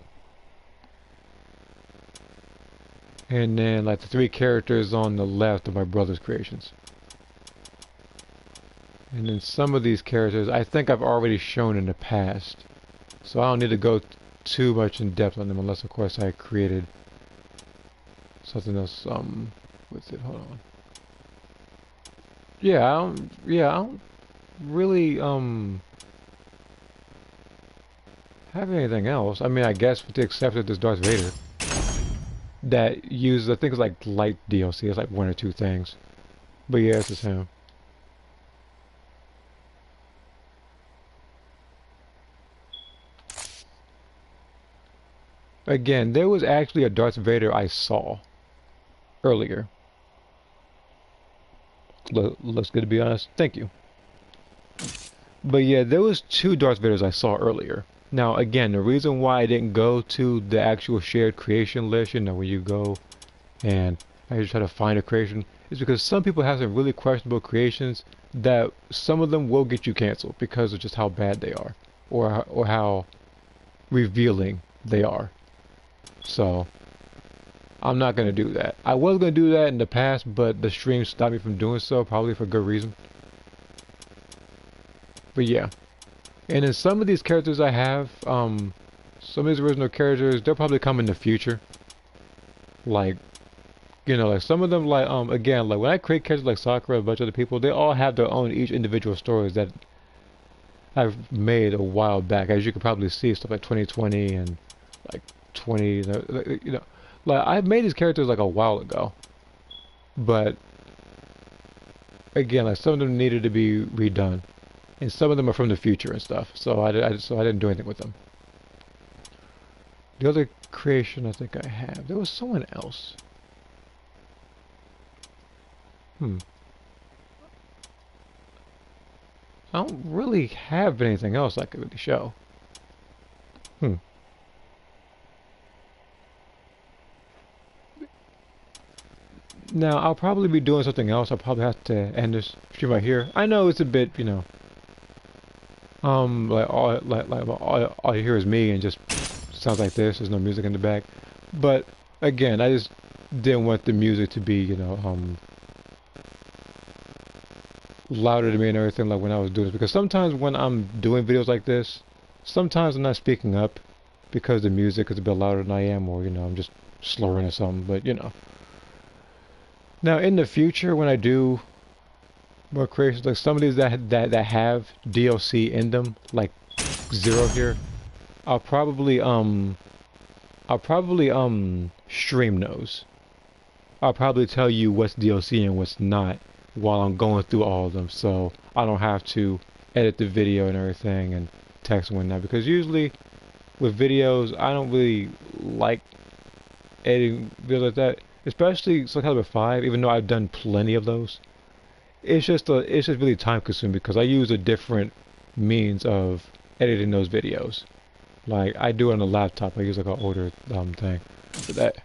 And then like the three characters on the left are my brother's creations. And then some of these characters I think I've already shown in the past, so I don't need to go too much in depth on them unless of course I created something else with it. Hold on. Yeah, I don't really have anything else. I mean, I guess with the exception of this Darth Vader that uses, I think it's like light DLC. It's like one or two things. But yeah, this is him. Again, there was actually a Darth Vader I saw earlier. Looks good to be honest. Thank you. But yeah, there was two Darth Vaders I saw earlier. Now again, the reason why I didn't go to the actual shared creation list, you know, where you go and I just try to find a creation, is because some people have some really questionable creations that some of them will get you canceled because of just how bad they are or how revealing they are. So I'm not going to do that. I was going to do that in the past, but the stream stopped me from doing so, probably for good reason. But yeah. And in some of these characters I have, Some of these original characters, they'll probably come in the future. Like, you know, like some of them, like, again, like when I create characters like Sakura, a bunch of other people, they all have their own each individual stories that I've made a while back. As you can probably see, stuff like 2020 and like 20, you know, like I made these characters like a while ago. But again, like some of them needed to be redone, and some of them are from the future and stuff. So so I didn't do anything with them. The other creation I think I have, there was someone else. Hmm. I don't really have anything else I could really show. Hmm. Now I'll probably be doing something else. I'll probably have to end this stream right here. I know it's a bit, you know, all you hear is me and just sounds like this. There's no music in the back. But again, I just didn't want the music to be, you know, louder to me and everything like when I was doing this. Because sometimes when I'm doing videos like this, sometimes I'm not speaking up because the music is a bit louder than I am, or you know, I'm just slurring or something. But you know. Now in the future, when I do more creations, like some of these that have DLC in them, like Zero here, I'll probably stream those. I'll probably tell you what's DLC and what's not while I'm going through all of them, so I don't have to edit the video and everything and text and whatnot. Because usually with videos, I don't really like editing videos like that, especially SOULCALIBUR 5. Even though I've done plenty of those, it's just really time consuming because I use a different means of editing those videos. Like I do it on a laptop. I use like an older thing for that.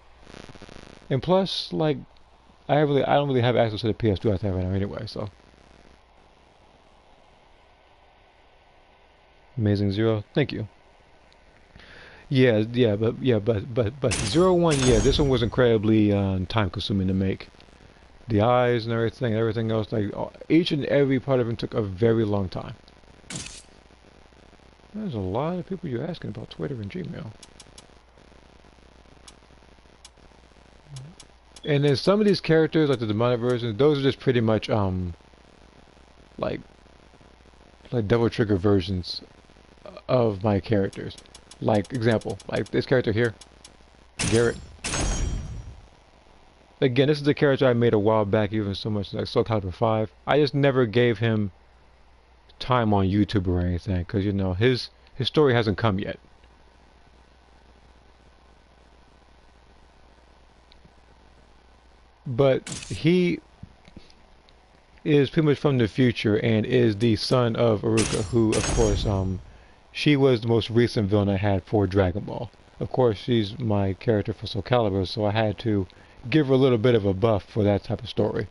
And plus, like I don't really have access to the PS2 I have right now anyway. So Amazing Zero, thank you. But Zero One, yeah, this one was incredibly time consuming to make. The eyes and everything else, like each and every part of it took a very long time. There's a lot of people you asking about Twitter and Gmail. And then some of these characters, like the demonic versions, those are just pretty much like Devil Trigger versions of my characters. Like example, like this character here, Garrett. Again, this is the character I made a while back, even so much like SOULCALIBUR 5. I just never gave him time on YouTube or anything, because you know his story hasn't come yet. But he is pretty much from the future and is the son of Aruka, who, of course, she was the most recent villain I had for Dragon Ball. Of course, she's my character for SOULCALIBUR, so I had to give her a little bit of a buff for that type of story.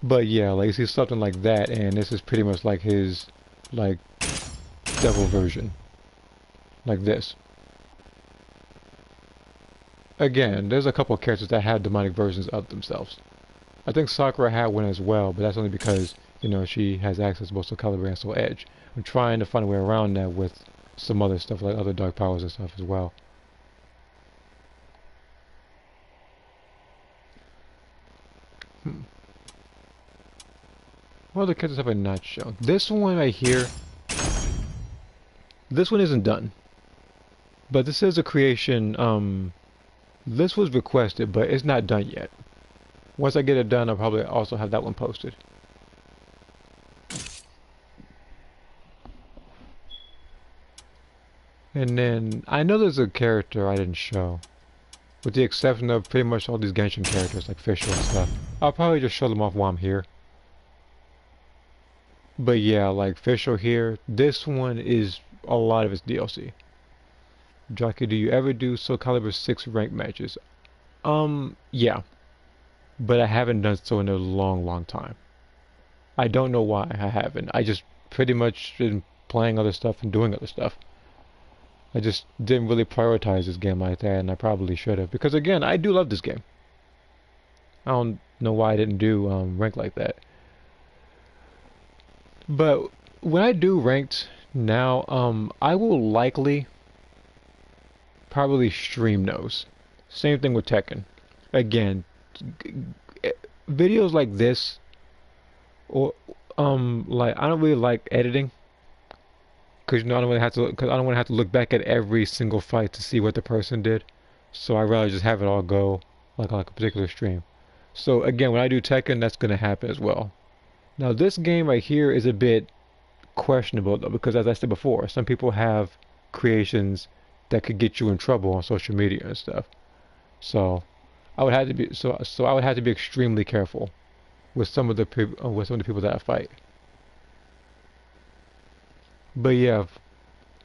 But yeah, like you see something like that, and this is pretty much like his, like, devil version. Like this. Again, there's a couple of characters that have demonic versions of themselves. I think Sakura had one as well, but that's only because, you know, she has access to both SOULCALIBUR and Soul Edge. I'm trying to find a way around that with some other stuff, like other dark powers and stuff as well. What other characters have I not shown? This one right here, this one isn't done. But this is a creation, this was requested, but it's not done yet. Once I get it done, I'll probably also have that one posted. And then, I know there's a character I didn't show. With the exception of pretty much all these Genshin characters, like Fischl and stuff. I'll probably just show them off while I'm here. But yeah, like Fischl here, this one is a lot of its DLC. Jockey, do you ever do SOULCALIBUR 6 rank matches? Yeah. But I haven't done so in a long time. I don't know why I haven't. I just pretty much been playing other stuff and doing other stuff. I just didn't really prioritize this game like that, and I probably should have. Because again, I do love this game. I don't know why I didn't do rank like that. But when I do ranked Now, I will likely probably stream those. Same thing with Tekken. Again, videos like this, or like I don't really like editing because I don't want to have to, because I don't want to have to look back at every single fight to see what the person did. So I rather just have it all go like a particular stream. So again, when I do Tekken, that's gonna happen as well. Now this game right here is a bit questionable though, because as I said before, some people have creations that could get you in trouble on social media and stuff. So I would have to be extremely careful with some of the people that I fight. But yeah,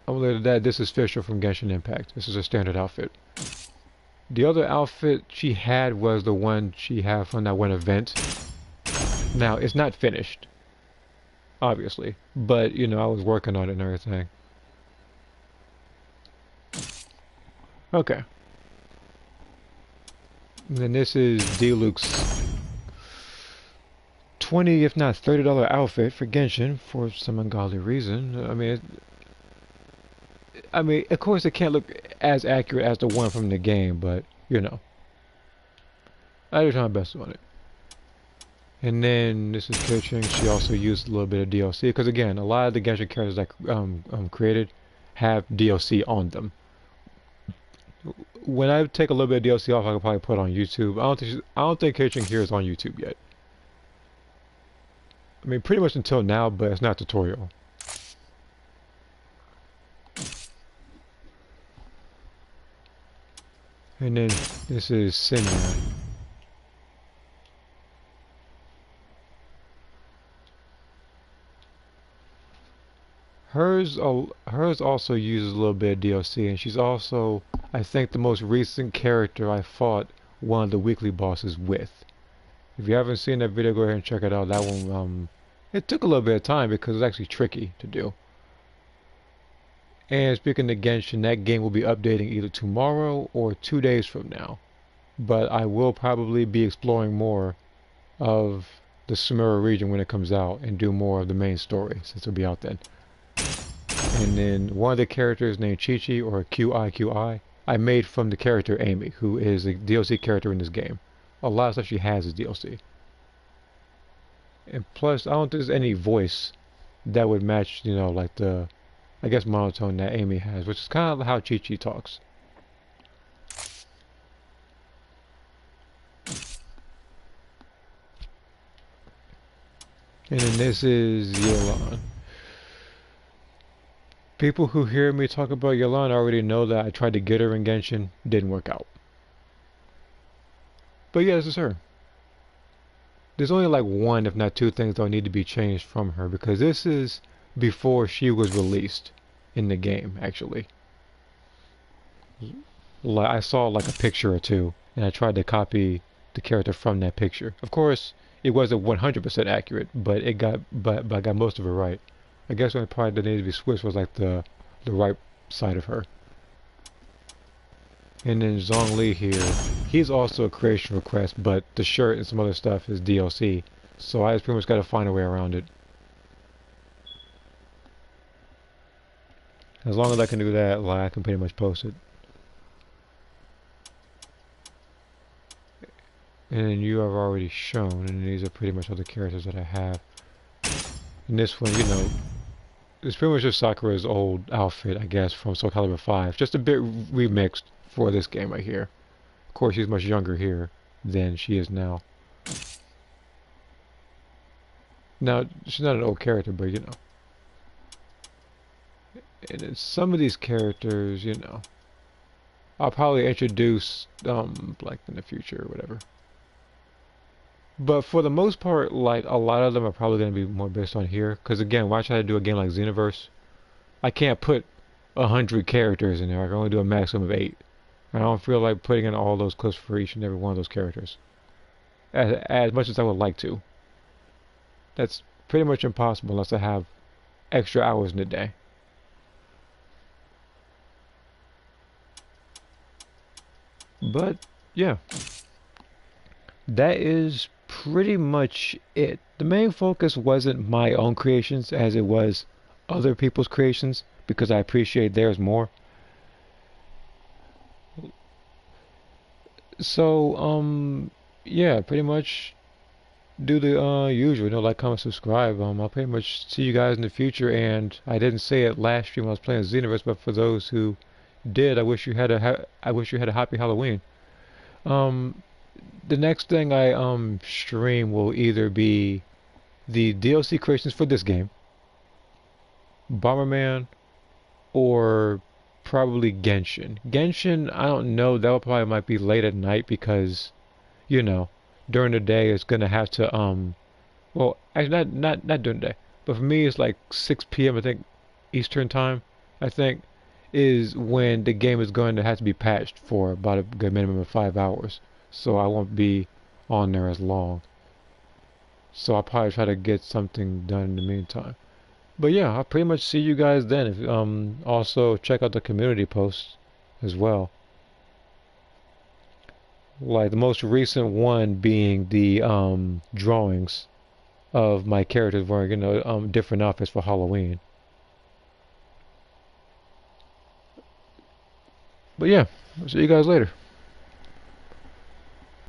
other than that, this is Fisher from Genshin Impact. This is a standard outfit. The other outfit she had was the one she had from that one event. Now it's not finished, obviously, but you know I was working on it and everything. Okay. And then this is D-Luke's 20, if not $30 outfit for Genshin for some ungodly reason. I mean, of course it can't look as accurate as the one from the game, but you know, I did my best on it. And then this is Kitchen. She also used a little bit of DLC because again, a lot of the Genshin characters that created have DLC on them. When I take a little bit of DLC off, I can probably put it on YouTube. I don't think Kitchen here is on YouTube yet. I mean, pretty much until now, but it's not tutorial. And then this is Senya. Hers also uses a little bit of DLC, and she's also, I think, the most recent character I fought one of the weekly bosses with. If you haven't seen that video, go ahead and check it out. That one, it took a little bit of time because it's actually tricky to do. And speaking of Genshin, that game will be updating either tomorrow or 2 days from now. But I will probably be exploring more of the Sumeru region when it comes out and do more of the main story since it'll be out then. And then one of the characters named Chi-Chi or QI I made from the character Amy, who is a DLC character in this game. A lot of stuff she has is DLC. And plus, I don't think there's any voice that would match, you know, like the, I guess, monotone that Amy has, which is kind of how Chi-Chi talks. And then this is Yelan. People who hear me talk about Yelan already know that I tried to get her in Genshin, didn't work out. But yeah, this is her. There's only like one, if not two things that need to be changed from her because this is before she was released in the game, actually. Like I saw like a picture or two, and I tried to copy the character from that picture. Of course, it wasn't 100% accurate, but I got most of it right. I guess the only part that needed to be switched was like the right side of her. And then Zhongli here, he's also a creation request, but the shirt and some other stuff is DLC. So I just pretty much got to find a way around it. As long as I can do that, like, I can pretty much post it. And then you have already shown, and these are pretty much all the characters that I have. And this one, you know, it's pretty much just Sakura's old outfit, I guess, from SOULCALIBUR 5. Just a bit remixed for this game right here. Of course, she's much younger here than she is now. Now, she's not an old character, but you know. And then some of these characters, you know, I'll probably introduce, like in the future or whatever. But for the most part, like a lot of them are probably going to be more based on here. Because again, when I try to do a game like Xenoverse, I can't put 100 characters in there. I can only do a maximum of 8. I don't feel like putting in all those clips for each and every one of those characters. As much as I would like to. That's pretty much impossible unless I have extra hours in the day. But, yeah. That is pretty much it. The main focus wasn't my own creations as it was other people's creations because I appreciate theirs more. So, yeah, pretty much do the usual, like, comment, subscribe. I'll pretty much see you guys in the future. And I didn't say it last stream I was playing Xenoverse, but for those who did, I wish you had a happy Halloween. Um, the next thing I stream will either be the DLC creations for this game, Bomberman, or probably Genshin. Genshin, I don't know. That probably might be late at night because you know during the day it's gonna have to well, actually not during the day, but for me it's like 6 p.m. I think Eastern time. I think is when the game is going to have to be patched for about a good minimum of 5 hours. So I won't be on there as long. So I'll probably try to get something done in the meantime. But yeah, I'll pretty much see you guys then. If, also check out the community posts as well. Like the most recent one being the drawings of my characters wearing different outfits for Halloween. But yeah, I'll see you guys later.